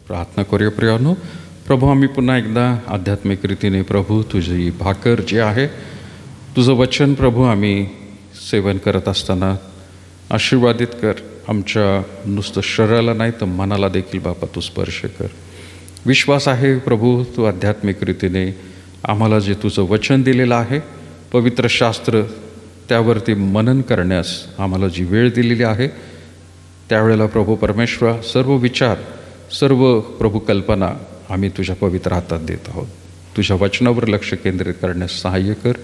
प्रार्थना करूया प्रियानो. प्रभू, आम्ही पुन्हा एकदा आध्यात्मिक रीतीने प्रभू तुझी भाकर जी आहे, तुझं वचन प्रभू आम्ही सेवन करत असताना आशीर्वादित कर. आमच्या नुसतं शरीराला नाही तर मनाला देखील बापा तू स्पर्श कर. विश्वास आहे प्रभू, तू आध्यात्मिक रीतीने आम्हाला जे तुझं वचन दिलेलं आहे, पवित्र शास्त्र, त्यावरती मनन करण्यास आम्हाला जी वेळ दिलेली आहे, त्यावेळेला प्रभू परमेश्वरा सर्व विचार, सर्व प्रभू कल्पना आम्ही तुझ्या पवित्र हातात देत आहोत. तुझ्या वचनावर लक्ष केंद्रित करण्यास सहाय्य कर.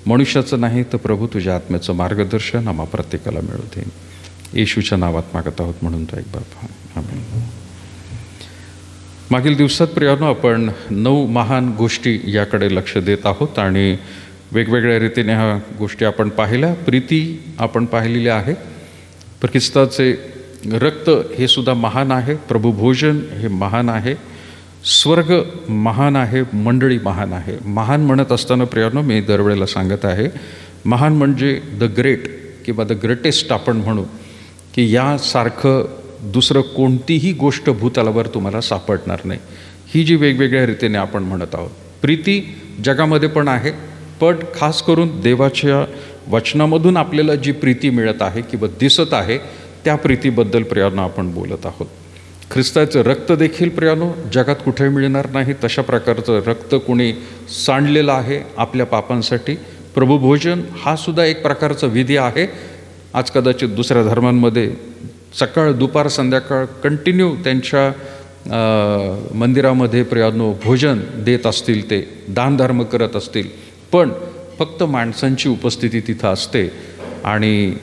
मनुष्याचं नाही तर प्रभू तुझ्या आत्म्याचं मार्गदर्शन आम्हा प्रत्येकाला मिळू दे. येशूच्या नावात मागत आहोत म्हणून तो एक बापा, आमेन. मागील दिवसात प्रियानो आपण 9 महान गोष्टी याकडे लक्ष देत आहोत आणि वेगवेगळ्या रीतीने ह्या गोष्टी आपण पाहिल्या. प्रीती आपण पाहिलेली आहे. ख्रिस्ताचे रक्त हे सुद्धा महान आहे. प्रभू भोजन हे महान आहे. स्वर्ग महान आहे. मंडळी महान आहे. महान म्हणत असताना प्रियानो मी दरवेळेला सांगत आहे, महान म्हणजे द ग्रेट किंवा द ग्रेटेस्ट आपण म्हणू की यासारखं दुसरं कोणतीही गोष्ट भूतलावर तुम्हाला सापडणार नाही. ही जी वेगवेगळ्या रीतीने आपण म्हणत आहोत. प्रीती जगामध्ये पण आहे, पण खास करून देवाच्या वचनामधून आपल्याला जी प्रीती मिळत आहे किंवा दिसत आहे त्या प्रीतीबद्दल प्रियानो आपण बोलत आहोत. ख्रिस्ताचं रक्त देखील प्रियानो जगात कुठेही मिळणार नाही. तशा प्रकारचं रक्त कोणी सांडलेलं आहे आपल्या पापांसाठी. प्रभुभोजन हा सुद्धा एक प्रकारचा विधी आहे. आज कदाचित दुसऱ्या धर्मांमध्ये सकाळ दुपार संध्याकाळ कंटिन्यू त्यांच्या मंदिरामध्ये प्रियानो भोजन देत असतील, ते दानधर्म करत असतील, पण फक्त माणसांची उपस्थिती तिथं असते आणि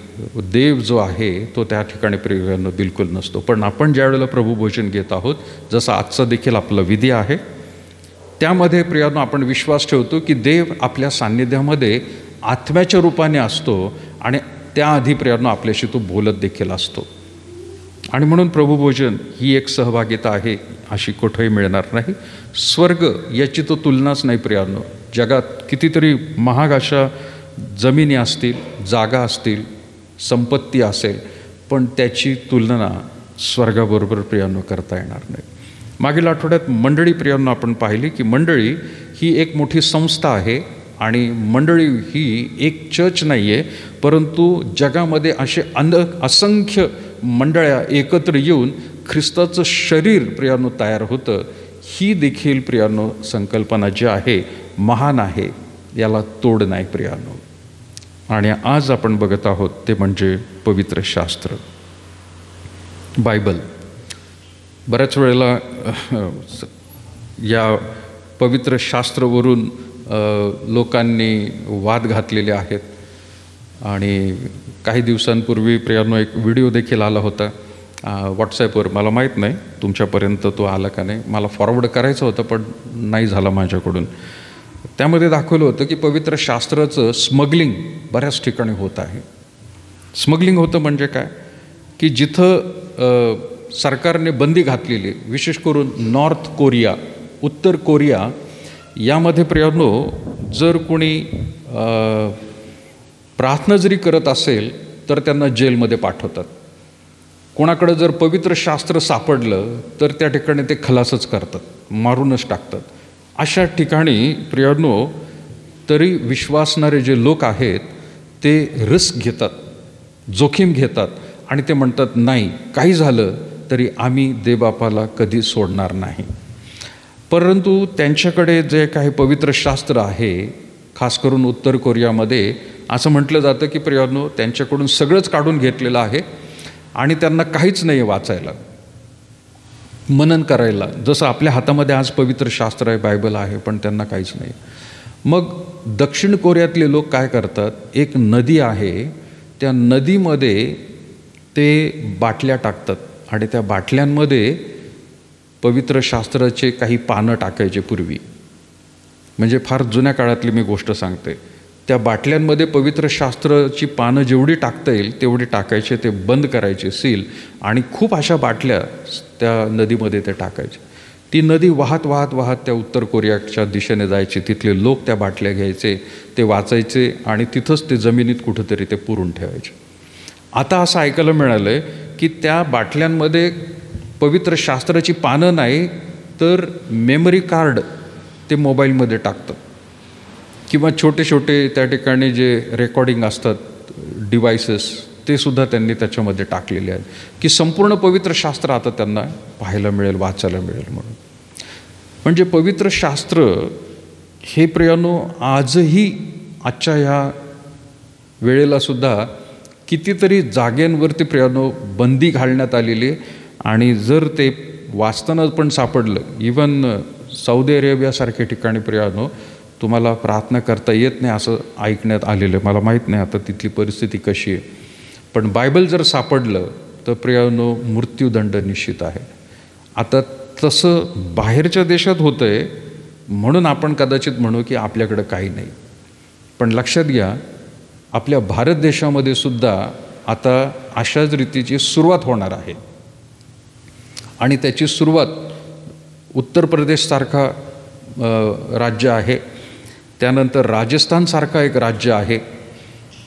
देव जो आहे तो त्या ठिकाणी प्रियानो बिलकुल नसतो. पण आपण ज्या वेळेला प्रभुभोजन घेत आहोत, जसं आजचा देखील आपला विधी आहे, त्यामध्ये प्रियानो आपण विश्वास ठेवतो की देव आपल्या सान्निध्यामध्ये आत्म्याच्या रूपाने असतो आणि त्याआधी प्रियानो आपल्याशी तो बोलत देखील असतो. आणि म्हणून प्रभुभोजन ही एक सहभागिता आहे, अशी कुठेही मिळणार नाही. स्वर्ग याची तो तुलनाच नाही प्रियानो. जगात कितीतरी महाग अशा जमिनी असतील, जागा असतील, संपत्ती असेल, पण त्याची तुलना स्वर्गाबरोबर प्रियानो करता येणार नाही. मागील आठवड्यात मंडळी प्रियानो आपण पाहिली की मंडळी ही एक मोठी संस्था आहे आणि मंडळी ही एक चर्च नाही आहे, परंतु जगामध्ये असे असंख्य मंडळ्या एकत्र येऊन ख्रिस्ताचं शरीर प्रियानो तयार होतं. ही देखील प्रियानो संकल्पना जी आहे महान आहे, याला तोड नाही प्रियानो. आणि आज आपण बघत आहोत ते म्हणजे पवित्र शास्त्र, बायबल. बऱ्याच वेळेला या पवित्र शास्त्रावरून लोकांनी वाद घातलेले आहेत. आणि काही दिवसांपूर्वी प्रियानो एक व्हिडिओ देखील आला होता व्हॉट्सॲपवर. मला माहीत नाही तुमच्यापर्यंत तो आला का नाही, मला फॉरवर्ड करायचं होतं पण नाही झालं माझ्याकडून. त्यामध्ये दाखवलं होतं की पवित्र शास्त्राचं स्मगलिंग बऱ्याच ठिकाणी होत आहे. स्मगलिंग होतं म्हणजे काय की जिथं सरकारने बंदी घातलेली, विशेष करून नॉर्थ कोरिया, उत्तर कोरिया यामध्ये प्रियानो जर कोणी प्रार्थना जरी करत असेल तर त्यांना जेलमध्ये पाठवतात. कोणाकडे जर पवित्र शास्त्र सापडलं तर त्या ठिकाणी ते खलासच करतात, मारूनच टाकतात. अशा ठिकाणी प्रियानो तरी विश्वासणारे जे लोक आहेत ते रिस्क घेतात, जोखीम घेतात आणि ते म्हणतात नाही, काही झालं तरी आम्ही देवबापाला कधी सोडणार नाही. परंतु त्यांच्याकडे जे काही पवित्र शास्त्र आहे, खास करून उत्तर कोरियामध्ये असं म्हटलं जातं की प्रियानो त्यांच्याकडून सगळंच काढून घेतलेलं आहे आणि त्यांना काहीच नाही आहे वाचायला, मनन करायला. जसं आपल्या हातामध्ये आज पवित्र शास्त्र आहे, बायबल आहे, पण त्यांना काहीच नाही. मग दक्षिण कोरियातले लोक काय करतात, एक नदी आहे, त्या नदीमध्ये ते बाटल्या टाकतात आणि त्या बाटल्यांमध्ये पवित्र शास्त्राचे काही पानं टाकायचे पूर्वी. म्हणजे फार जुन्या काळातली मी गोष्ट सांगते. त्या बाटल्यांमध्ये पवित्र शास्त्राची पानं जेवढी टाकता येईल तेवढी टाकायचे, ते बंद करायचे सील, आणि खूप अशा बाटल्या त्या नदीमध्ये ते टाकायचे. ती नदी वाहत वाहत वाहत त्या उत्तर कोरियाच्या दिशेने जायची. तिथले लोक त्या बाटल्या घ्यायचे, ते वाचायचे आणि तिथंच ते जमिनीत कुठंतरी ते पुरून ठेवायचे. आता असं ऐकायला मिळालं आहे की त्या बाटल्यांमध्ये पवित्र शास्त्राची पानं नाही तर मेमरी कार्ड ते मोबाईलमध्ये टाकतात, किंवा छोटे छोटे त्या ठिकाणी जे रेकॉर्डिंग असतात डिव्हायसेस ते सुद्धा त्यांनी त्याच्यामध्ये टाकलेले आहेत, की संपूर्ण पवित्र शास्त्र आता त्यांना पाहायला मिळेल, वाचायला मिळेल म्हणून. म्हणजे पवित्र शास्त्र हे प्रियानो आजही आजच्या ह्या वेळेला सुद्धा कितीतरी जागेंवरती प्रियानो बंदी घालण्यात आलेली आहे. आणि जर ते वाचताना पण सापडलं, इवन सौदी अरेबियासारख्या ठिकाणी प्रियानो तुम्हाला प्रार्थना करता येत नाही असं ऐकण्यात आलेलं आहे. मला माहीत नाही आता तिथली परिस्थिती कशी आहे, पण बायबल जर सापडलं तर प्रियानो मृत्यूदंड निश्चित आहे. आता तसं बाहेरच्या देशात होतं आहे म्हणून आपण कदाचित म्हणू की आपल्याकडं काही नाही, पण लक्षात घ्या आपल्या भारत देशामध्ये सुद्धा आता अशाच रीतीची सुरुवात होणार आहे. आणि त्याची सुरुवात उत्तर प्रदेशसारखा राज्य आहे, त्यानंतर राजस्थानसारखा एक राज्य आहे,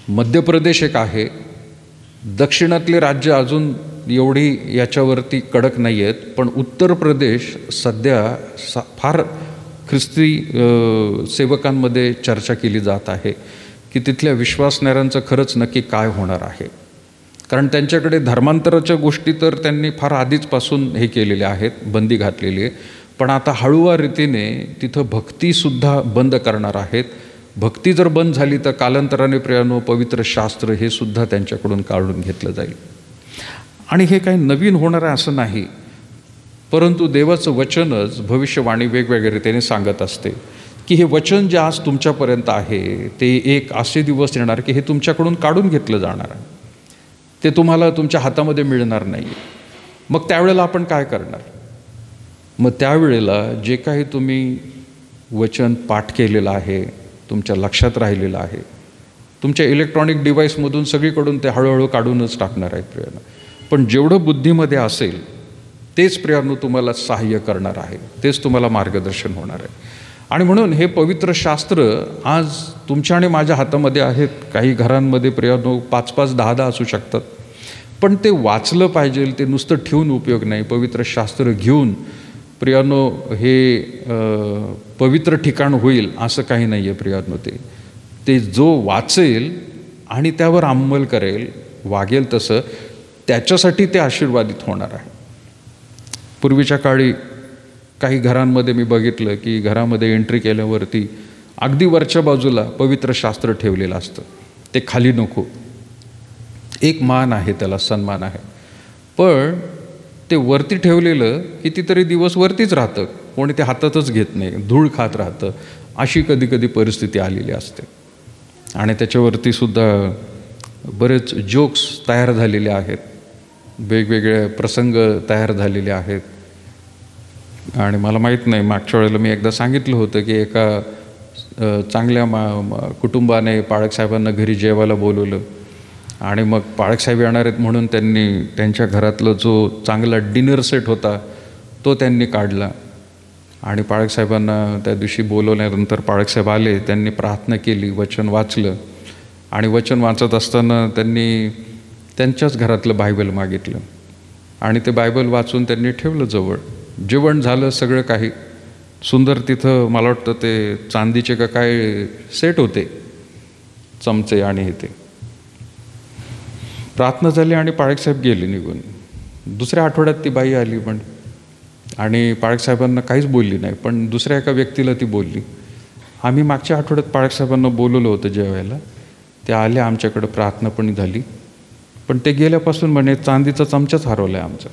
मध्य प्रदेश एक आहे, दक्षिणातले राज्य अजून एवढी याच्यावरती कडक नाही आहेत, पण उत्तर प्रदेश सध्या फार ख्रिस्ती सेवकांमध्ये चर्चा केली जात आहे की तिथल्या विश्वासणाऱ्यांचं खरंच नक्की काय होणार आहे. कारण त्यांच्याकडे धर्मांतराच्या गोष्टी तर त्यांनी फार आधीचपासून हे केलेल्या आहेत, बंदी घातलेली आहे, पण आता हळूवार रीतीने तिथं भक्तीसुद्धा बंद करणार आहेत. भक्ती जर बंद झाली तर कालांतराने प्रियानो पवित्र शास्त्र हे सुद्धा त्यांच्याकडून काढून घेतलं जाईल. आणि हे काही नवीन होणार आहे असं नाही, परंतु देवाचं वचनच भविष्यवाणी वेगवेगळ्या रीतीने सांगत असते की हे वचन जे आज तुमच्यापर्यंत आहे ते एक असे दिवस येणार की हे तुमच्याकडून काढून घेतलं जाणार आहे, ते तुम्हाला तुमच्या हातामध्ये मिळणार नाही. मग त्यावेळेला आपण काय करणार? मग त्यावेळेला जे काही तुम्ही वचन पाठ केलेलं आहे, तुमच्या लक्षात राहिलेलं आहे, तुमच्या इलेक्ट्रॉनिक डिव्हाइसमधून सगळीकडून ते हळूहळू काढूनच टाकणार आहेत प्रियानो. पण जेवढं बुद्धीमध्ये असेल तेच प्रियानो तुम्हाला सहाय्य करणार आहे, तेच तुम्हाला मार्गदर्शन होणार आहे. आणि म्हणून हे पवित्र शास्त्र आज तुमच्या आणि माझ्या हातामध्ये आहेत. काही घरांमध्ये प्रियानो 5-5, 10-10 असू शकतात, पण ते वाचलं पाहिजे, ते नुसतं ठेवून उपयोग नाही. पवित्र शास्त्र घेऊन प्रियानो हे पवित्र ठिकाण होईल असं काही नाही आहे प्रियानो. ते जो वाचेल आणि त्यावर अंमल करेल, वागेल तसं, त्याच्यासाठी ते आशीर्वादित होणार आहे. पूर्वीच्या काळी काही घरांमध्ये मी बघितलं की घरामध्ये एंट्री केल्यावरती अगदी वरच्या बाजूला पवित्र शास्त्र ठेवलेलं असतं, ते खाली नको. एक मान आहे, त्याला सन्मान आहे, पण ते वरती ठेवलेलं कितीतरी दिवस वरतीच राहतं, कोणी ते हातातच घेत नाही, धूळ खात राहतं. अशी कधी कधी परिस्थिती आलेली असते. आणि त्याच्यावरती सुद्धा बरेच जोक्स तयार झालेले आहेत, वेगवेगळे प्रसंग तयार झालेले आहेत. आणि मला माहीत नाही, मागच्या वेळेला मी एकदा सांगितलं होतं की एका चांगल्या कुटुंबाने पाळकसाहेबांना घरी जेवायला बोलवलं आणि मग पाळकसाहेब येणार आहेत म्हणून त्यांनी त्यांच्या घरातला जो चांगला डिनर सेट होता तो त्यांनी काढला. आणि पाळकसाहेबांना त्या दिवशी बोलवल्यानंतर पाळकसाहेब आले, त्यांनी प्रार्थना केली, वचन वाचलं. आणि वचन वाचत असताना त्यांनी त्यांच्याच घरातलं बायबल मागितलं आणि ते बायबल वाचून त्यांनी ठेवलं जवळ. जेवण झालं, सगळं काही सुंदर. तिथं मला वाटतं ते चांदीचे का काय सेट होते, चमचे आणि हे. ते प्रार्थना झाली आणि पाळकसाहेब गेले निघून. दुसऱ्या आठवड्यात ती बाई आली पण, आणि पाळकसाहेबांना काहीच बोलली नाही, पण दुसऱ्या एका व्यक्तीला ती बोलली. आम्ही मागच्या आठवड्यात पाळकसाहेबांना बोलवलं होतं जेवायला, ते आले, आमच्याकडं प्रार्थना पण झाली, पण ते गेल्यापासून म्हणे चांदीचा चमचाच हरवला आहे आमचा.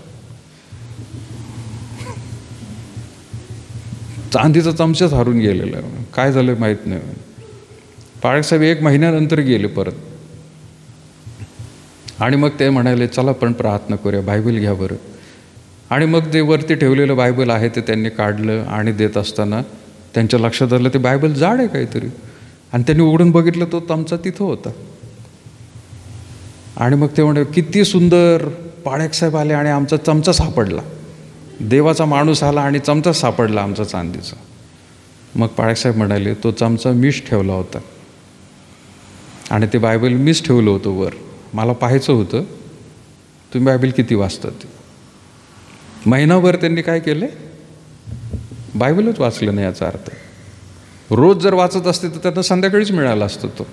चांदीचा चमचाच हरून गेलेला आहे. काय झालं माहीत नाही. पाळकसाहेब 1 महिन्यानंतर गेले परत. आणि मग ते म्हणाले चला पण प्रार्थना करूया, बायबल घ्या बरं. आणि मग ते वरती ठेवलेलं बायबल आहे ते त्यांनी काढलं आणि देत असताना त्यांच्या लक्षात आलं ते बायबल जाड आहे काहीतरी. आणि त्यांनी उघडून बघितलं, तो चमचा तिथं होता. आणि मग ते म्हणाले किती सुंदर, पाळकसाहेब आले आणि आमचा चमचा सापडला. देवाचा माणूस आला आणि चमचा सापडला आमचा चांदीचा. मग पाळेसाहेब म्हणाले, तो चमचा मीच ठेवला होता आणि ते बायबल मीच ठेवलं होतं वर. मला पाहायचं होतं तुम्ही बायबल किती वाचतात ते. महिनाभर त्यांनी काय केलं, बायबलच वाचलं नाही. याचा अर्थ रोज जर वाचत असते तर त्यांना संध्याकाळीच मिळाला असतं तो,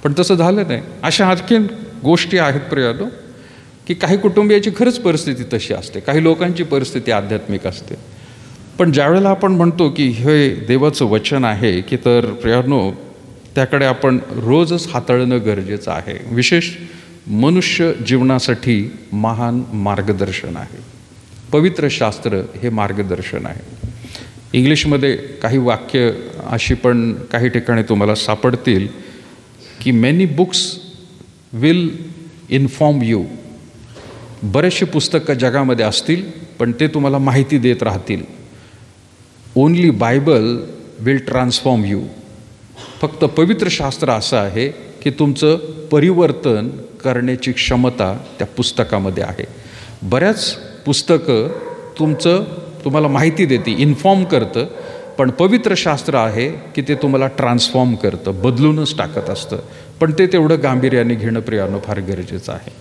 पण तसं झालं नाही. अशा आणखीन गोष्टी आहेत प्रियानो, की काही कुटुंबियाची खरंच परिस्थिती तशी असते, काही लोकांची परिस्थिती आध्यात्मिक असते. पण ज्यावेळेला आपण म्हणतो की हे देवाचं वचन आहे, की तर प्रियानो त्याकडे आपण रोजच हाताळणं गरजेचं आहे. विशेष मनुष्य जीवनासाठी महान मार्गदर्शन आहे. पवित्र शास्त्र हे मार्गदर्शन आहे. इंग्लिशमध्ये काही वाक्य अशी पण काही ठिकाणी तुम्हाला सापडतील की many books will inform you. बरेचसे पुस्तकं जगामध्ये असतील पण ते तुम्हाला माहिती देत राहतील. Only Bible will transform you. फक्त पवित्र शास्त्र असं आहे की तुमचं परिवर्तन करण्याची क्षमता त्या पुस्तकामध्ये आहे. बऱ्याच पुस्तकं तुम्हाला माहिती देते, इन्फॉर्म करतं, पण पवित्र शास्त्र आहे की ते तुम्हाला ट्रान्सफॉर्म करतं, बदलूनच टाकत असतं. पण ते तेवढं गांभीर्याने घेणं प्रियानो फार गरजेचं आहे.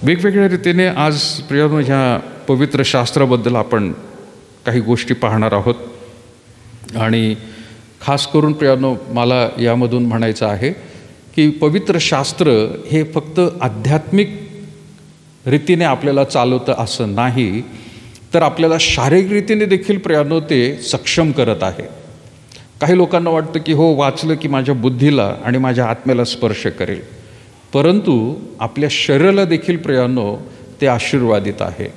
वेगवेगळ्या रीतीने आज प्रियानो ह्या पवित्र शास्त्राबद्दल आपण काही गोष्टी पाहणार आहोत. आणि खास करून प्रियानो मला यामधून म्हणायचं आहे की पवित्र शास्त्र हे फक्त आध्यात्मिक रीतीने आपल्याला चालवतं असं नाही, तर आपल्याला शारीरिक रीतीने देखील प्रियानो ते सक्षम करत आहे. काही लोकांना वाटतं की हो, वाचलं की माझ्या बुद्धीला आणि माझ्या आत्म्याला स्पर्श करेल, परंतु आपल्या शरीराला देखील प्रियानो ते आशीर्वादित आहे.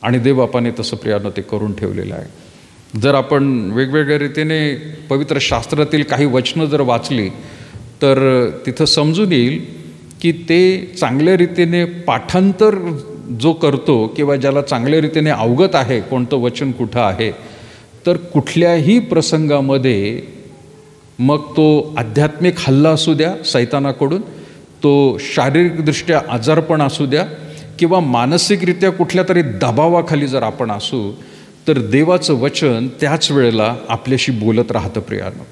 आणि देवबापाने तसं प्रियानो ते करून ठेवलेलं आहे. जर आपण वेगवेगळ्या रीतीने पवित्र शास्त्रातील काही वचनं जर वाचली तर तिथं समजून येईल की ते चांगल्या रीतीने पाठांतर जो करतो किंवा ज्याला चांगल्या रीतीने अवगत आहे कोणतं वचन कुठं आहे, तर कुठल्याही प्रसंगामध्ये मग तो आध्यात्मिक हल्ला असू द्या सैतानाकडून, तो शारीरिकदृष्ट्या आजारपण असू द्या किंवा मानसिकरित्या कुठल्या तरी दबावाखाली जर आपण असू, तर देवाचं वचन त्याच वेळेला आपल्याशी बोलत राहतं प्रियानो.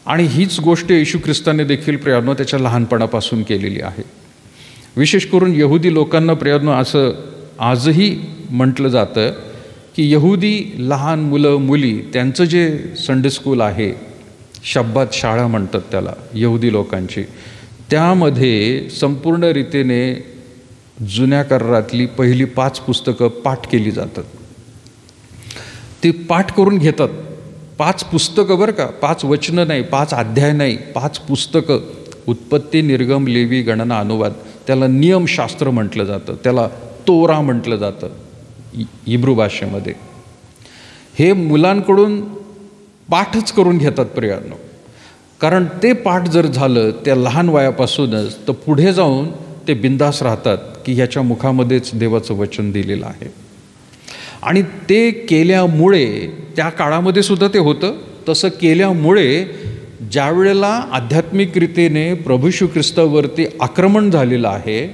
आणि हीच गोष्ट येशू ख्रिस्ताने देखील प्रियानो त्याच्या लहानपणापासून केलेली आहे. विशेष करून यहुदी लोकांना प्रियानो असं आजही म्हटलं जातं की यहुदी लहान मुलं मुली त्यांचं जे संडे स्कूल आहे, शब्बात शाळा म्हणतात त्याला यहुदी लोकांची, त्यामध्ये संपूर्ण रीतीने जुन्या करारातली पहिली 5 पुस्तकं पाठ केली जातात. ती पाठ करून घेतात. 5 पुस्तकं बरं का, 5 वचनं नाही, 5 अध्याय नाही, 5 पुस्तकं. उत्पत्ती, निर्गम, लेवी, गणना, अनुवाद. त्याला नियमशास्त्र म्हटलं जातं, त्याला तोरा म्हटलं जातं इब्रू भाषेमध्ये. हे मुलांकडून पाठच करून घेतात प्रियानो. कारण ते पाठ जर झालं त्या लहान वयापासूनच, तर पुढे जाऊन ते बिंदास राहतात की ह्याच्या मुखामध्येच देवाचं वचन दिलेलं आहे. आणि ते केल्यामुळे त्या काळामध्ये सुद्धा ते होतं. तसं केल्यामुळे ज्या वेळेला आध्यात्मिक रीतीने प्रभू येशू ख्रिस्तावरती आक्रमण झालेलं आहे,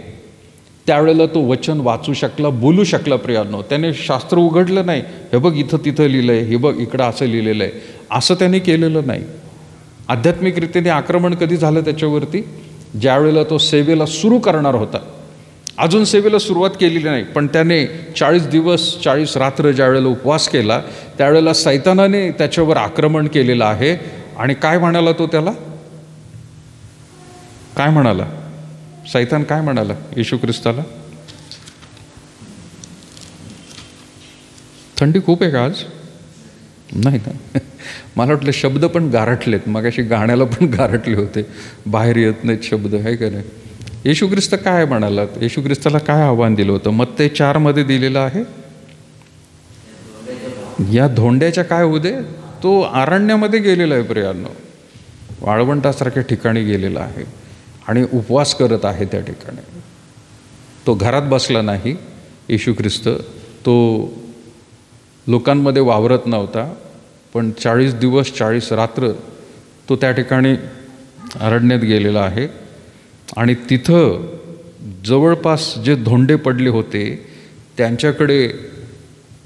त्यावेळेला तो वचन वाचू शकला, बोलू शकला प्रियानो. त्याने शास्त्र उघडलं नाही, हे बघ इथं तिथं लिहिलं आहे, हे बघ इकडं असं लिहिलेलं आहे, असं त्याने केलेलं नाही. आध्यात्मिक रीतीने आक्रमण कधी झालं त्याच्यावरती? ज्यावेळेला तो सेवेला सुरू करणार होता. अजून सेवेला सुरुवात केलेली नाही, पण त्याने 40 दिवस 40 रात्र ज्यावेळेला उपवास केला, त्यावेळेला सैतानाने त्याच्यावर आक्रमण केलेलं आहे. आणि काय म्हणाला तो त्याला? काय म्हणाला सैतान? काय म्हणाला येशू ख्रिस्ताला? थंडी खूप आहे का आज? नाही ना, मला वाटलं शब्द पण गारठलेत. मगाशी गाण्याला पण गारठले होते, बाहेर येत नाहीत शब्द, आहे का नाही? येशू ख्रिस्त काय म्हणाला? येशू ख्रिस्ताला काय आव्हान दिलं होतं? मत्ते 4 दिलेलं आहे, या धोंड्याच्या काय होऊ दे. तो अरण्यामध्ये गेलेला आहे प्रियांनो, वाळवंटासारख्या ठिकाणी गेलेला आहे आणि उपवास करत आहे त्या ठिकाणी. तो घरात बसला नाही येशू ख्रिस्त, तो लोकांमध्ये वावरत नव्हता, पण 40 दिवस 40 रात्र तो त्या ठिकाणी अरण्यात गेलेला आहे. आणि तिथं जवळपास जे धोंडे पडले होते त्यांच्याकडे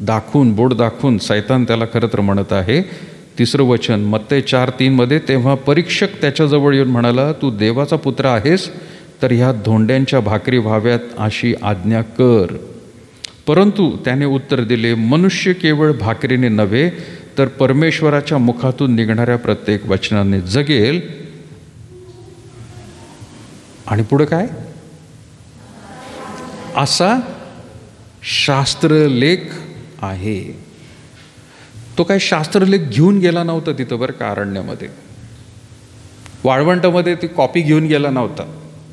दाखवून, बोट दाखवून सैतान त्याला खरं तर म्हणत आहे. 3रं वचन मत्ते 4:3 तेव्हा परीक्षक त्याच्याजवळ येऊन म्हणाला, तू देवाचा पुत्र आहेस तर ह्या धोंड्यांच्या भाकरी व्हाव्यात अशी आज्ञा कर. परंतु त्याने उत्तर दिले, मनुष्य केवळ भाकरीने नव्हे तर परमेश्वराच्या मुखातून निघणाऱ्या प्रत्येक वचनाने जगेल. आणि पुढे काय, असा शास्त्रलेख आहे. तो काय शास्त्रलेख घेऊन गेला नव्हता तिथं बरं का, अरण्यामध्ये वाळवंटामध्ये ती कॉपी घेऊन गेला नव्हता.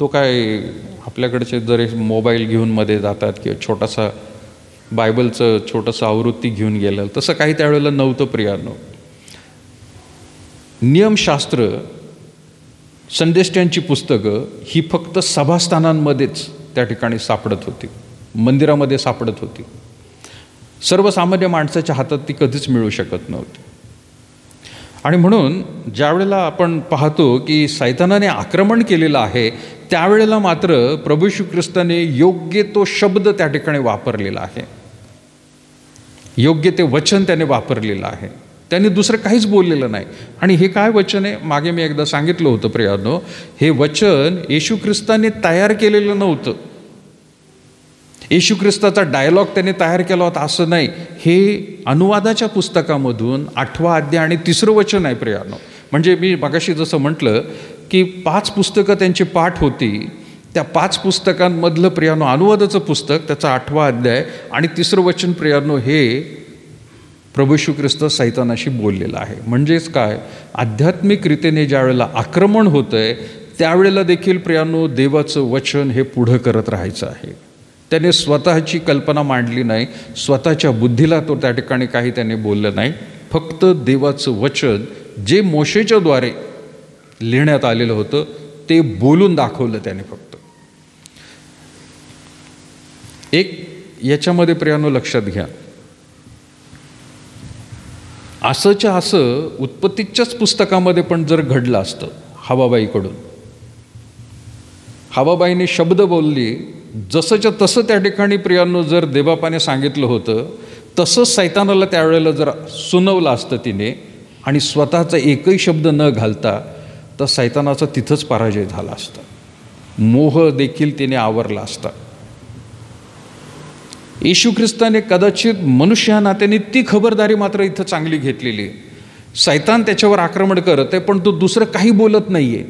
तो काय आपल्याकडचे जर मोबाईल घेऊन मध्ये जातात किंवा छोटासा बायबलचं छोटंसं आवृत्ती घेऊन गेलं, तसं काही त्यावेळेला नव्हतं प्रियानो. नियमशास्त्र, संदेष्ट्यांची पुस्तकं ही फक्त सभास्थानांमध्येच त्या ठिकाणी सापडत होती, मंदिरामध्ये सापडत होती. सर्वसामान्य माणसाच्या हातात ती कधीच मिळू शकत नव्हती. आणि म्हणून ज्यावेळेला आपण पाहतो की सैतानाने आक्रमण केलेलं आहे, त्यावेळेला मात्र प्रभू येशू ख्रिस्ताने योग्य तो शब्द त्या ठिकाणी वापरलेला आहे, योग्य ते वचन त्याने वापरलेलं आहे. त्याने दुसरं काहीच बोललेलं नाही. आणि हे काय वचन आहे, मागे मी एकदा सांगितलं होतं प्रियानो, हे वचन येशू ख्रिस्ताने तयार केलेलं नव्हतं. येशू ख्रिस्ताचा डायलॉग त्याने तयार केला होता असं नाही. हे अनुवादाच्या पुस्तकामधून 8वा अध्याय आणि 3रं वचन आहे प्रियानो. म्हणजे मी मगाशी जसं म्हटलं की 5 पुस्तकं त्यांची पाठ होती, त्या 5 पुस्तकांमधलं प्रियानो अनुवादाचं पुस्तक, त्याचा 8वा अध्याय आणि 3रं वचन प्रियानो हे प्रभू येशू ख्रिस्त सैतानाशी बोललेलं आहे. म्हणजेच काय, आध्यात्मिक रीतीने ज्या वेळेला आक्रमण होतंय त्यावेळेला देखील प्रियानो देवाचं वचन हे पुढं करत राहायचं आहे. त्याने स्वतःची कल्पना मांडली नाही, स्वतःच्या बुद्धीला तो त्या ठिकाणी काही त्याने बोललं नाही. फक्त देवाचं वचन जे मोशेच्याद्वारे लिहिण्यात आलेलं होतं ते बोलून दाखवलं त्याने फक्त. एक याच्यामध्ये प्रियानो लक्षात घ्या, असंच्या असं उत्पत्तीच्याच पुस्तकामध्ये पण जर घडलं असतं, हवाबाईकडून हवाबाईने शब्द बोलली, जसंच्या तसं त्या ठिकाणी प्रियानो जर देवबापाने सांगितलं होतं, तसंच सैतानाला त्यावेळेला जर सुनवलं असतं तिने आणि स्वतःचा एकही शब्द न घालता, तर सैतानाचा तिथंच पराजय झाला असता, मोह देखील तिने आवरला असता. येशू ख्रिस्ताने कदाचित मनुष्य या नात्याने ती खबरदारी मात्र इथं चांगली घेतलेली आहे. सैतान त्याच्यावर आक्रमण करत आहे पण तो दुसरं काही बोलत नाही आहे,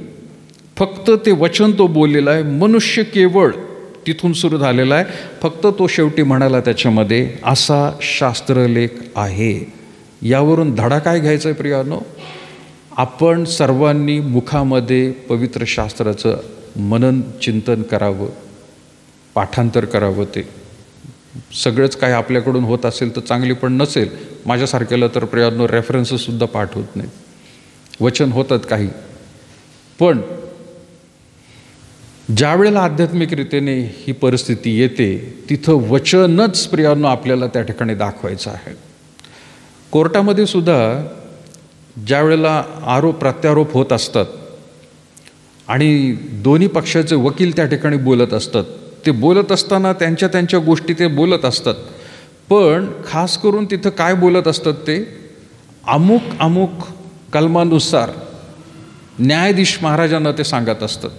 फक्त ते वचन तो बोललेला आहे. मनुष्य केवळ तिथून सुरू झालेला आहे. फक्त तो शेवटी म्हणाला त्याच्यामध्ये, असा शास्त्रलेख आहे. यावरून धडा काय घ्यायचा आहे प्रियानो, आपण सर्वांनी मुखामध्ये पवित्र शास्त्राचं मनन चिंतन करावं, पाठांतर करावं. ते सगळंच काय आपल्याकडून होत असेल तर चांगली, पण नसेल माझ्यासारख्याला तर प्रियानो रेफरन्ससुद्धा पाठ होत नाहीत. वचन होतात काही, पण ज्या वेळेला आध्यात्मिक रीतीने ही परिस्थिती येते तिथं वचनच प्रियानो आपल्याला त्या ठिकाणी दाखवायचं आहे. कोर्टामध्ये सुद्धा ज्या वेळेला आरोप प्रत्यारोप होत असतात आणि दोन्ही पक्षाचे वकील त्या ठिकाणी बोलत असतात, ते बोलत असताना त्यांच्या गोष्टी ते बोलत असतात, पण खास करून तिथं काय बोलत असतात, ते अमुक कलमानुसार न्यायाधीश महाराजांना ते सांगत असतात,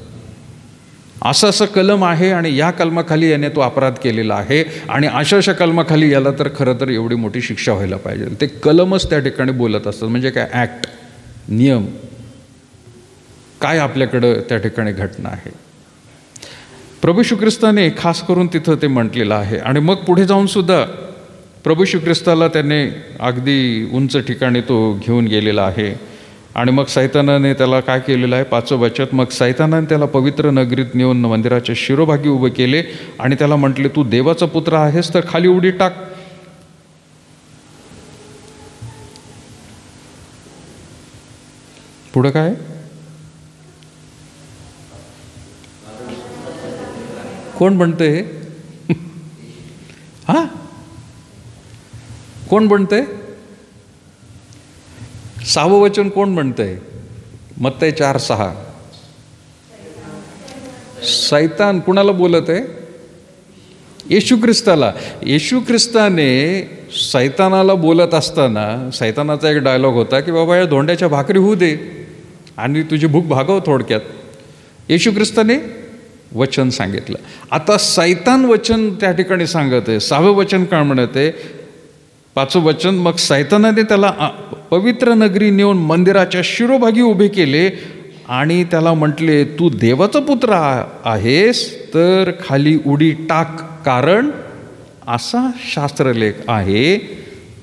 असं कलम आहे आणि या कलमाखाली याने तो अपराध केलेला आहे आणि अशा कलमाखाली याला तर खरं तर एवढी मोठी शिक्षा व्हायला पाहिजे. ते कलमच त्या ठिकाणी बोलत असतात. म्हणजे काय, ॲक्ट, नियम, काय आपल्याकडं त्या ठिकाणी घटना आहे. प्रभू येशू ख्रिस्ताने खास करून तिथं ते म्हटलेलं आहे. आणि मग पुढे जाऊन सुद्धा प्रभू येशू ख्रिस्ताला त्याने अगदी उंच ठिकाणी तो घेऊन गेलेला आहे. आणि मग सैतानाने त्याला काय केलेलं आहे, 5वं वचन, मग सैतानाने त्याला पवित्र नगरीत नेऊन मंदिराच्या शिरोभागी उभे केले आणि त्याला म्हटले, तू देवाचा पुत्र आहेस तर खाली उडी टाक. पुढं काय, कोण म्हणते, हा कोण म्हणते, 6वं वचन कोण म्हणतंय, मत्ते 4:6. सैतान कुणाला बोलत आहे, येशू ख्रिस्ताला. येशू ख्रिस्ताने सैतानाला बोलत असताना सैतानाचा एक डायलॉग होता की बाबा या धोंड्याच्या भाकरी होऊ दे आणि तुझी भूक भागव थोडक्यात. येशू ख्रिस्ताने वचन सांगितलं. आता सैतान वचन त्या ठिकाणी सांगत आहे. 6वं वचन काय म्हणत आहे? 5वं वचन, मग सैतानाने त्याला पवित्र नगरी नेऊन मंदिराच्या शिरोभागी उभे केले आणि त्याला म्हटले, तू देवाचा पुत्र आहेस तर खाली उडी टाक, कारण असा शास्त्रलेख आहे,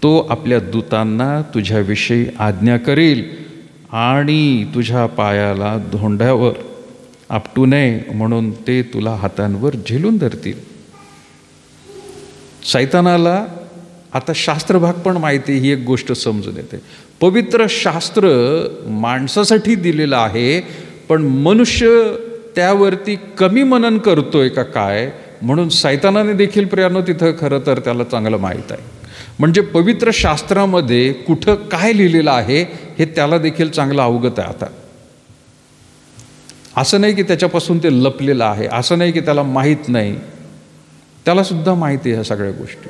तो आपल्या दूतांना तुझ्याविषयी आज्ञा करील आणि तुझ्या पायाला धोंड्यावर आपटू नये म्हणून ते तुला हातांवर झेलून धरतील. सैतानाला आता शास्त्रभाग पण माहिती, ही एक गोष्ट समजून येते. पवित्र शास्त्र माणसासाठी दिलेलं आहे, पण मनुष्य त्यावरती कमी मनन करतोय का काय, म्हणून सैतानाने देखील प्रियानो तिथं खरं तर त्याला चांगलं माहीत आहे. म्हणजे पवित्र शास्त्रामध्ये कुठं काय लिहिलेलं आहे हे त्याला देखील चांगलं अवगत आहे. आता असं नाही की त्याच्यापासून ते लपलेलं आहे, असं नाही की त्याला माहीत नाही, त्याला सुद्धा माहिती आहे ह्या सगळ्या गोष्टी.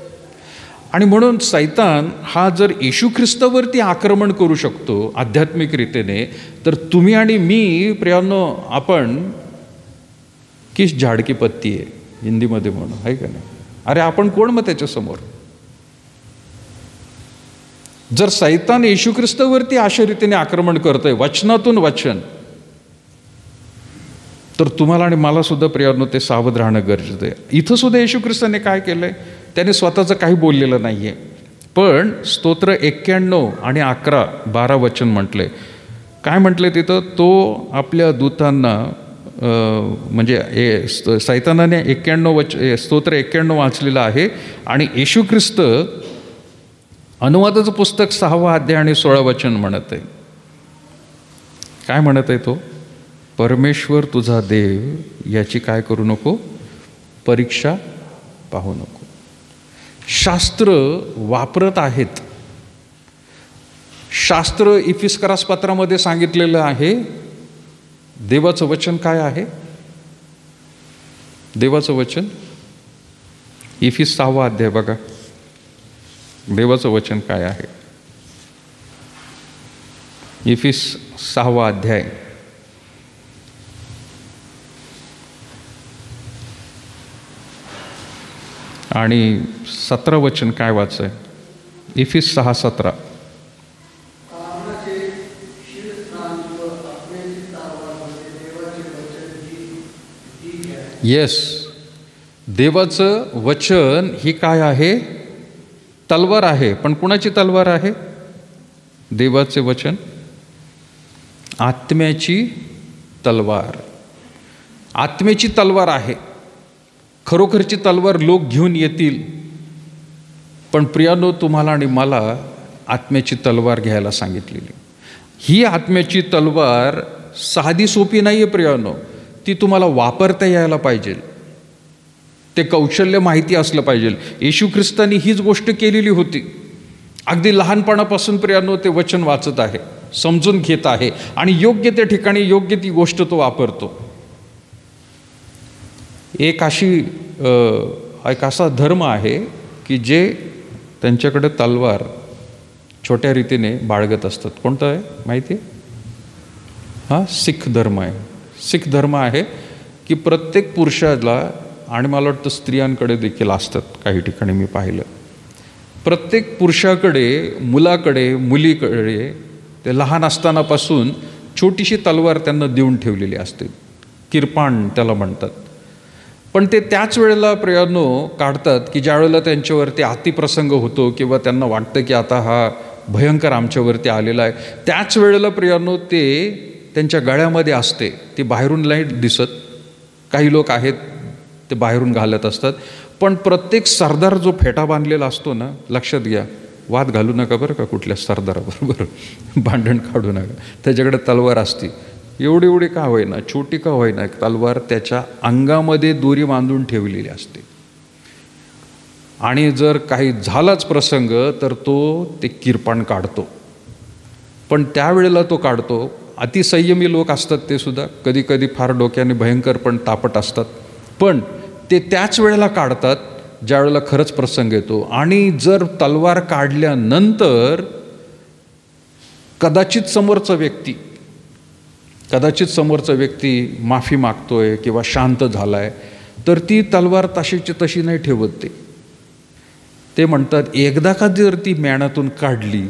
आणि म्हणून सैतान हा जर येशू ख्रिस्तावरती आक्रमण करू शकतो आध्यात्मिक रीतीने, तर तुम्ही आणि मी प्रियांनो, आपण किस झाड की पत्ती आहे हिंदीमध्ये म्हणून, आहे का नाही? अरे आपण कोण मग त्याच्यासमोर? जर सैतान येशू ख्रिस्तावरती अशा रीतीने आक्रमण करतोय वचनातून वचन, तर तुम्हाला आणि मला सुद्धा प्रियांनो ते सावध राहणं गरजेचं आहे. इथं सुद्धा येशू ख्रिस्ताने काय केलंय? त्याने स्वतःचं काही बोललेलं नाही आहे, पण स्तोत्र 91 आणि 11, 12 वचन म्हटले. काय म्हटले तिथं? तो आपल्या दूतांना म्हणजे सैतानाने 91 स्तोत्र 91 वाचलेलं आहे आणि येशू ख्रिस्त अनुवादाचं पुस्तक 6वा अध्याय आणि 16 वचन म्हणत आहे. काय म्हणत आहे तो? परमेश्वर तुझा देव याची काय करू नको? परीक्षा पाहू नको. शास्त्र वापरत आहेत. शास्त्र इफिस्करास पत्रामध्ये सांगितलेलं आहे. देवाचं वचन काय आहे? देवाचं वचन इफिस 6वा अध्याय बघा, देवाचं वचन काय आहे? इफिस 6वा अध्याय आणि 17 वचन काय वाचाय? इफिस 6:17. येस, देवाचं वचन ही काय आहे? तलवार आहे. पण कुणाची तलवार आहे? देवाचे वचन आत्म्याची तलवार. आत्म्याची तलवार आहे. खरोखरची तलवार लोक घेऊन येतील, पण प्रियानो तुम्हाला आणि मला आत्म्याची तलवार घ्यायला सांगितलेली. ही आत्म्याची तलवार साधी सोपी नाही आहे प्रियानो. ती तुम्हाला वापरता यायला पाहिजे, ते कौशल्य माहिती असलं पाहिजे. येशू ख्रिस्तानी हीच गोष्ट केलेली होती. अगदी लहानपणापासून प्रियानो ते वचन वाचत आहे, समजून घेत आहे आणि योग्य त्या ठिकाणी योग्य ती गोष्ट तो वापरतो. एक असा धर्म आहे की जे त्यांच्याकडे तलवार छोट्या रीतीने बाळगत असतात. कोणतं आहे माहिती आहे? हा सिख धर्म आहे. सिख धर्म आहे की प्रत्येक पुरुषाला, आणि मला वाटतं स्त्रियांकडे देखील असतात काही ठिकाणी मी पाहिलं, प्रत्येक पुरुषाकडे, मुलाकडे, मुलीकडे ते लहान असतानापासून छोटीशी तलवार त्यांना देऊन ठेवलेली असते. किरपाण त्याला म्हणतात. पण ते त्याच वेळेला प्रियानो काढतात की ज्या वेळेला त्यांच्यावरती अतिप्रसंग होतो किंवा त्यांना वाटतं की आता हा भयंकर आमच्यावरती आलेला आहे, त्याच वेळेला प्रियानो ते त्यांच्या गळ्यामध्ये असते. ती बाहेरून नाही दिसत. काही लोक आहेत ते बाहेरून घालत असतात, पण प्रत्येक सरदार जो फेटा बांधलेला असतो ना, लक्षात घ्या, वाद घालू नका बरं का कुठल्या सरदाराबरोबर, भांडण काढू नका. त्याच्याकडे तलवार असते. एवढी एवढी का होईना, छोटी का होईना, तलवार त्याच्या अंगामध्ये दोरी बांधून ठेवलेली असते. आणि जर काही झालाच प्रसंग तर तो ते किरपाण काढतो. पण त्यावेळेला तो काढतो. अतिसंयमी लोक असतात ते सुद्धा, कधी कधी फार डोक्याने भयंकर पण तापट असतात, पण ते त्याच वेळेला काढतात ज्या वेळेला खरंच प्रसंग येतो. आणि जर तलवार काढल्यानंतर कदाचित समोरचा व्यक्ती माफी मागतोय किंवा शांत झालाय, तर ती तलवार तशीची तशी नाही ठेवत. ते म्हणतात एकदा का जर ती म्याणातून काढली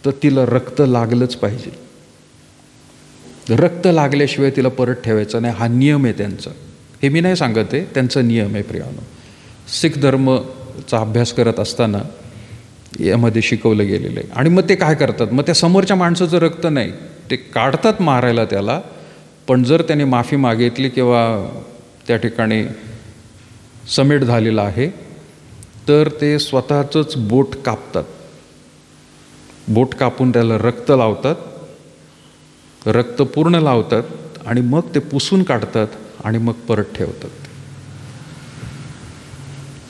तर तिला रक्त लागलंच पाहिजे. रक्त लागल्याशिवाय तिला परत ठेवायचं नाही. हा नियम आहे त्यांचा. हे मी नाही सांगत आहे, त्यांचा नियम आहे प्रियानो. शीख धर्मचा अभ्यास करत असताना यामध्ये शिकवलं गेलेलं आहे. आणि मग ते काय करतात, मग त्या समोरच्या माणसाचं रक्त नाही, ते काढतात मारायला त्याला. पण जर त्याने माफी मागितली किंवा त्या ठिकाणी समेट झालेला आहे तर ते स्वतःचंच बोट कापतात. बोट कापून त्याला रक्त लावतात, रक्त पूर्ण लावतात आणि मग ते पुसून काढतात आणि मग परत ठेवतात.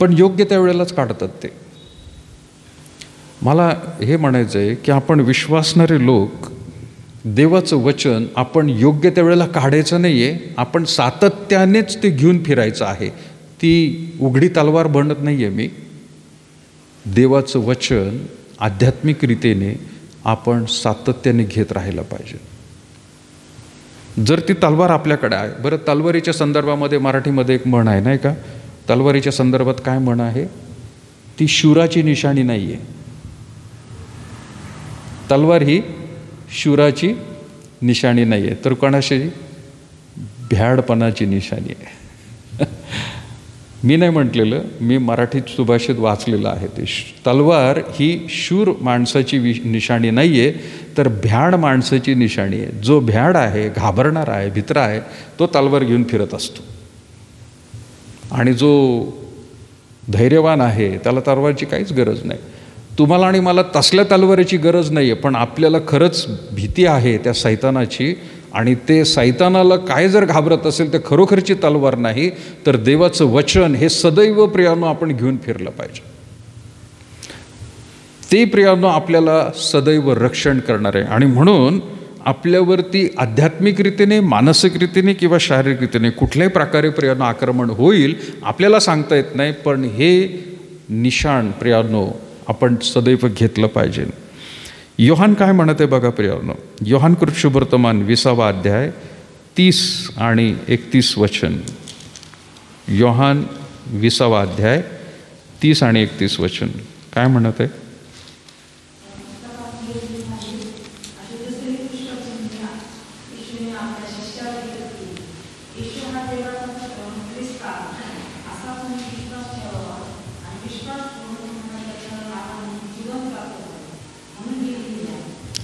पण योग्य त्या वेळेलाच काढतात ते. मला हे म्हणायचं आहे की आपण विश्वासणारे लोक देवाचं वचन आपण योग्य त्या वेळेला काढायचं नाही आहे, आपण सातत्यानेच ते घेऊन फिरायचं आहे. ती उघडी तलवार बनत नाही आहे मी. देवाचं वचन आध्यात्मिक रीतीने आपण सातत्याने घेत राहायला पाहिजे. जर ती तलवार आपल्याकडे आहे. बरं, तलवारीच्या संदर्भामध्ये मराठीमध्ये एक म्हण आहे नाही का, तलवारीच्या संदर्भात काय म्हण आहे, ती शूराची निशाणी नाही आहे. तलवार ही शूराची निशाणी नाही आहे, तर कोणाशी, भ्याडपणाची निशाणी आहे. मी नाही म्हटलेलं, मी मराठीत सुभाषित वाचलेलं आहे ते. तलवार ही शूर माणसाची निशाणी नाही आहे, तर भ्याड माणसाची निशाणी आहे. जो भ्याड आहे, घाबरणार आहे, भित्रा आहे, तो तलवार घेऊन फिरत असतो. आणि जो धैर्यवान आहे त्याला तलवारची काहीच गरज नाही. तुम्हाला आणि मला तसल्या तलवारीची गरज नाही आहे, पण आपल्याला खरंच भीती आहे त्या सैतानाची. आणि ते सैतानाला काय जर घाबरत असेल तर खरोखरची तलवार नाही, तर देवाचं वचन हे सदैव प्रियानो आपण घेऊन फिरलं पाहिजे. ते प्रियानो आपल्याला सदैव रक्षण करणार आहे. आणि म्हणून आपल्यावरती आध्यात्मिक रीतीने, मानसिक रीतीने किंवा शारीरिक रीतीने कुठल्याही प्रकारे प्रियानो आक्रमण होईल आपल्याला सांगता येत नाही, पण हे निशाण प्रियानो आपण सदैव घेतलं पाहिजे. योहान काय म्हणत आहे बघा प्रियानो. योहान कृत शुभवर्तमान 20वा अध्याय 30 आणि 31 वचन. योहान 20वा अध्याय 30 आणि 31 वचन काय म्हणत आहे.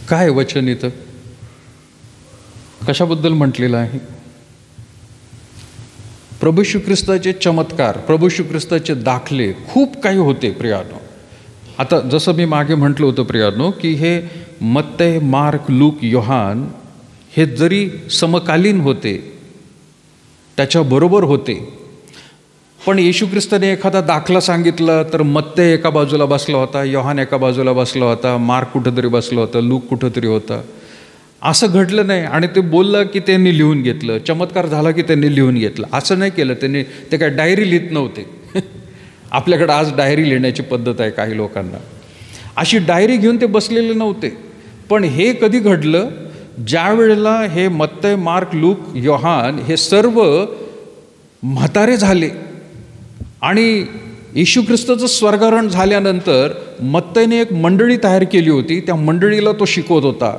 काय वचन इथं कशाबद्दल म्हटलेलं आहे. प्रभू येशू ख्रिस्ताचे चमत्कार, प्रभू येशू ख्रिस्ताचे दाखले खूप काही होते प्रियानो. आता जसं मी मागे म्हटलं होतं प्रियानो की हे मत्तय, मार्क, लूक, योहान हे जरी समकालीन होते, त्याच्याबरोबर होते, पण येशू ख्रिस्ताने एखादा दाखला सांगितला तर मत्तय एका बाजूला बसला होता, योहान एका बाजूला बसला होता, मार्क कुठंतरी बसला होता, लूक कुठंतरी होता. असं घडलं नाही. आणि ते बोललं की त्यांनी लिहून घेतलं, चमत्कार झाला की त्यांनी लिहून घेतलं, असं नाही केलं त्यांनी. ते काय डायरी लिहित नव्हते. आपल्याकडं आज डायरी लिहिण्याची पद्धत आहे काही लोकांना. अशी डायरी घेऊन ते बसलेले नव्हते. पण हे कधी घडलं, ज्या वेळेला हे मत्तय, मार्क, लूक, योहान हे सर्व म्हातारे झाले आणि येशू ख्रिस्ताचं स्वर्गारोहण झाल्यानंतर मत्तयने एक मंडळी तयार केली होती. त्या मंडळीला तो शिकवत होता,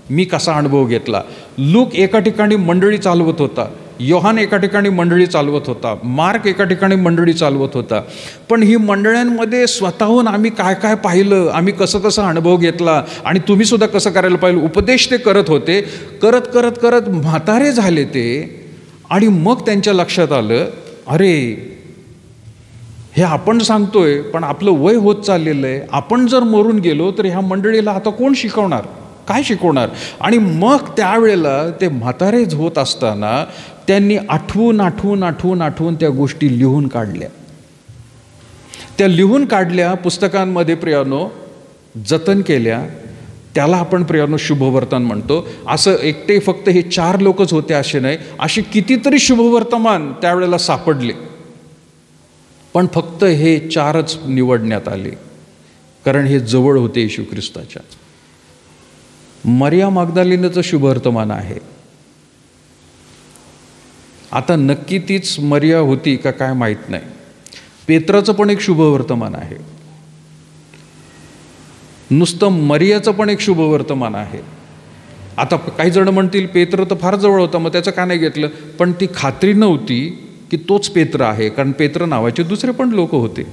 मी कसा अनुभव घेतला. लूक एका ठिकाणी मंडळी चालवत होता, योहान एका ठिकाणी मंडळी चालवत होता, मार्क एका ठिकाणी मंडळी चालवत होता. पण ही मंडळांमध्ये स्वतःहून आम्ही काय काय पाहिलं, आम्ही कसं कसं अनुभव घेतला आणि तुम्ही सुद्धा कसं करायला पाहिजे, उपदेश ते करत होते. करत करत करत म्हातारे झाले ते. आणि मग त्यांच्या लक्षात आलं, अरे हे आपण सांगतोय पण आपलं वय होत चाललेलं आहे, आपण जर मरून गेलो तर ह्या मंडळीला आता कोण शिकवणार, काय शिकवणार. आणि मग त्यावेळेला ते म्हातारे होत असताना त्यांनी आठवून आठवून आठवून आठवून त्या गोष्टी लिहून काढल्या. त्या लिहून काढल्या, पुस्तकांमध्ये प्रियानो जतन केल्या. त्याला आपण प्रियानो शुभवर्तमान म्हणतो. असं एकटे फक्त हे 4 लोकच होते असे नाही, असे कितीतरी शुभवर्तमान त्यावेळेला सापडले. पण फक्त हे 4च निवडण्यात आले, कारण हे जवळ होते येशू ख्रिस्ताच्या. मरिया मग्दलिनीचं शुभवर्तमान आहे. आता नक्की तीच मरिया होती का काय माहीत नाही. पेत्राचं पण एक शुभवर्तमान आहे. नुसतं मरियाचं पण एक शुभवर्तमान आहे. आता काही जण म्हणतील पेत्र तर फार जवळ होता, मग त्याचं का नाही घेतलं? पण ती खात्री नव्हती की तोच पेत्र आहे, कारण पेत्र नावाचे दुसरे पण लोक होते.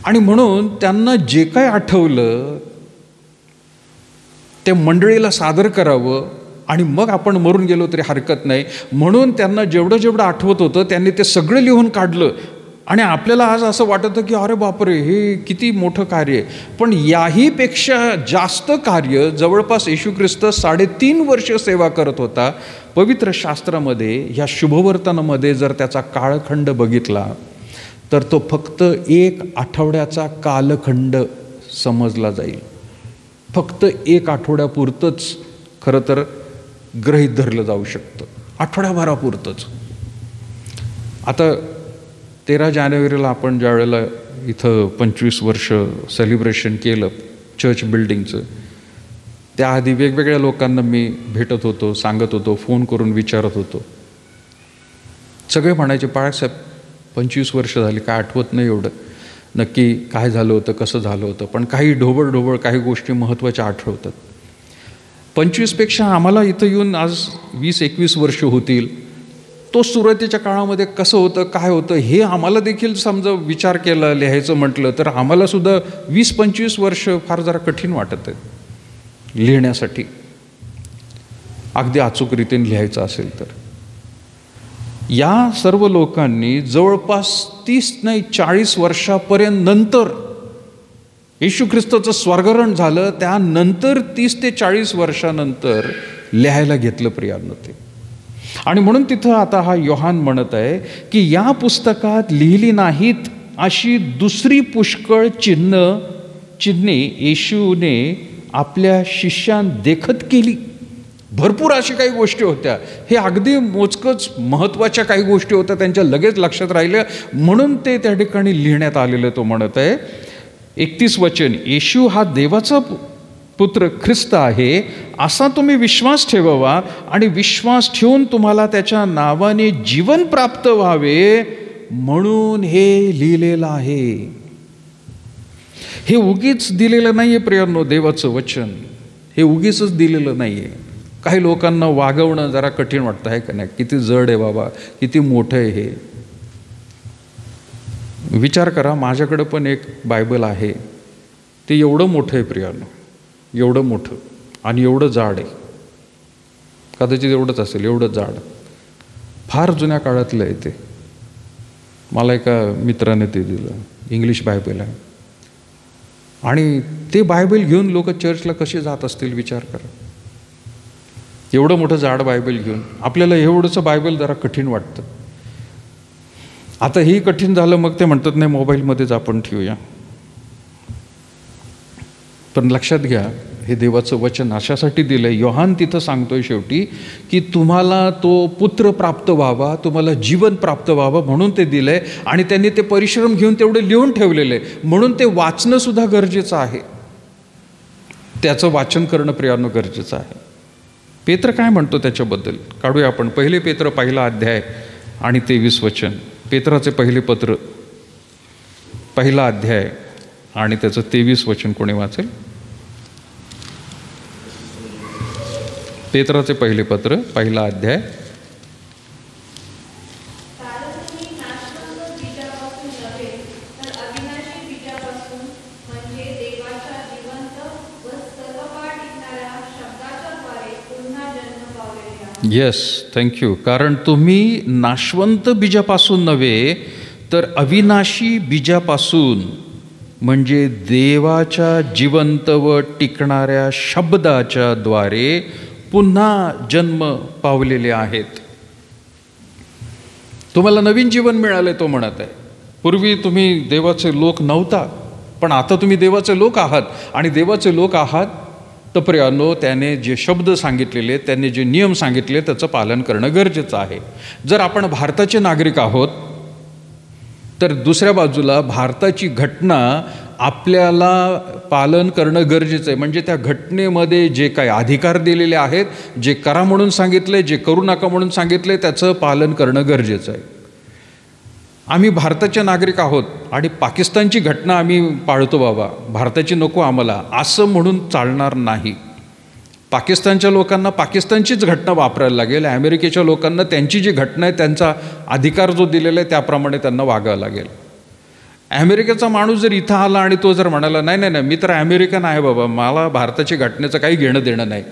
आणि म्हणून त्यांना जे काय आठवलं ते मंडळीला सादर करावं, आणि मग आपण मरून गेलो तरी हरकत नाही म्हणून त्यांना जेवढं जेवढं आठवत होतं त्यांनी ते सगळं लिहून काढलं. आणि आपल्याला आज असं वाटतं की अरे बापरे, हे किती मोठं कार्य आहे. पण याहीपेक्षा जास्त कार्य जवळपास येशू ख्रिस्त 3.5 वर्ष सेवा करत होता. पवित्र शास्त्रामध्ये ह्या शुभवर्तनामध्ये जर त्याचा काळखंड बघितला तर तो फक्त 1 आठवड्याचा कालखंड समजला जाईल. फक्त 1 आठवड्यापुरतंच खरं तर गृहीत धरलं जाऊ शकतं, आठवड्याभरापुरतंच. आता 13 जानेवारीला आपण ज्या वेळेला इथं 25 वर्ष सेलिब्रेशन केलं चर्च बिल्डिंगचं, त्याआधी वेगवेगळ्या लोकांना मी भेटत होतो, सांगत होतो, फोन करून विचारत होतो. सगळे म्हणायचे बाळासाहेब 25 वर्ष झाली, काय आठवत नाही एवढं नक्की काय झालं होतं, कसं झालं होतं. पण काही ढोबळ काही गोष्टी महत्त्वाच्या आठवतात. 25पेक्षा आम्हाला इथं येऊन आज 20-21 वर्ष होतील. तो सुरुवातीच्या काळामध्ये कसं होतं, काय होतं हे आम्हाला देखील समजा विचार केला, लिहायचं म्हटलं तर आम्हाला सुद्धा 20-25 वर्ष फार जरा कठीण वाटत आहे लिहिण्यासाठी, अगदी अचूक रीतीने लिहायचं असेल तर. या सर्व लोकांनी जवळपास 30 नाही 40 वर्षापर्यंत नंतर येशू ख्रिस्ताचं स्वर्गरण झालं, त्यानंतर 30 ते 40 वर्षानंतर लिहायला घेतलं प्रियांनो ते. आणि म्हणून तिथं आता हा योहान म्हणत आहे की या पुस्तकात लिहिली नाहीत अशी दुसरी पुष्कळ चिन्हे येशूने आपल्या शिष्यांदेखत केली. भरपूर अशी काही गोष्टी होत्या, हे अगदी मोजकच महत्त्वाच्या काही गोष्टी होत्या, त्यांच्या लगेच लक्षात राहिल्या म्हणून ते त्या ठिकाणी लिहिण्यात आलेलं. तो म्हणत आहे 31 वचन, येशू हा देवाचा पुत्र ख्रिस्त आहे असा तुम्ही विश्वास ठेवावा, आणि विश्वास ठेवून तुम्हाला त्याच्या नावाने जीवन प्राप्त व्हावे म्हणून हे लिहिलेलं आहे. हे उगीच दिलेलं नाहीये प्रियांनो, देवाचं वचन हे उगीच दिलेलं नाहीये. काही लोकांना वागवणं जरा कठीण वाटतं आहे का नाही, किती जड आहे बाबा, किती मोठं आहे हे. विचार करा, माझ्याकडं पण एक बायबल आहे, ते एवढं मोठं आहे प्रियांनो, एवढं मोठं आणि एवढं जाड आहे. कदाचित एवढंच असेल, एवढं जाड. फार जुन्या काळातलं आहे ते. मला एका मित्राने ते दिलं, इंग्लिश बायबल आहे. आणि ते बायबल घेऊन लोक चर्चला कसे जात असतील विचार करा. एवढं मोठं जाड बायबल घेऊन आपल्याला एवढंचं बायबल जरा कठीण वाटतं. आता ही कठीण झालं, मग ते म्हणतात नाही मोबाईलमध्येच आपण ठेवूया. पण लक्षात घ्या, हे देवाचं वचन अशासाठी दिलं आहे. योहान तिथं सांगतोय शेवटी की तुम्हाला तो पुत्र प्राप्त व्हावा, तुम्हाला जीवन प्राप्त व्हावं म्हणून ते दिलं आहे. आणि त्यांनी ते परिश्रम घेऊन तेवढे लिहून ठेवलेलं आहे, म्हणून ते वाचणं सुद्धा गरजेचं आहे. त्याचं वाचन करणं प्रियांनो गरजेचं आहे. पेत्र काय म्हणतो त्याच्याबद्दल काढूया आपण. 1 पेत्र 1 अध्याय आणि 23 वचन. पेत्राचे पहिले पत्र 1 अध्याय आणि त्याचं 23 वचन कोणी वाचेल? पेत्राचे पहिले पत्र 1 अध्याय. Yes, thank you. कारण तुम्ही नाशवंत बीजापासून नव्हे तर अविनाशी बीजापासून म्हणजे देवाच्या जिवंत व टिकणाऱ्या शब्दाच्या द्वारे पुन्हा जन्म पावलेले आहेत. तुम्हाला नवीन जीवन मिळाले तो म्हणत आहे. पूर्वी तुम्ही देवाचे लोक नव्हता, पण आता तुम्ही देवाचे लोक आहात. आणि देवाचे लोक आहात तर प्रियांनो त्याने जे शब्द सांगितलेले, त्यांनी जे नियम सांगितले त्याचं पालन करणं गरजेचं आहे. जर आपण भारताचे नागरिक आहोत तर दुसऱ्या बाजूला भारताची घटना आपल्याला पालन करणं गरजेचं आहे. म्हणजे त्या घटनेमध्ये जे काही अधिकार दिलेले आहेत, जे करा म्हणून सांगितले, जे करू नका म्हणून सांगितले, त्याचं पालन करणं गरजेचं आहे. आम्ही भारताचे नागरिक आहोत आणि पाकिस्तानची घटना आम्ही पाळतो बाबा, भारताची नको आम्हाला, असं म्हणून चालणार नाही. पाकिस्तानच्या लोकांना पाकिस्तानचीच घटना वापरायला लागेल. अमेरिकेच्या लोकांना त्यांची जी घटना आहे, त्यांचा अधिकार जो दिलेला आहे त्याप्रमाणे त्यांना वागावं लागेल. अमेरिकेचा माणूस जर इथं आला आणि तो जर म्हणाला नाही नाही नाही मी तर अमेरिकन आहे बाबा, मला भारताची घटनेचं काही घेणं देणं नाही,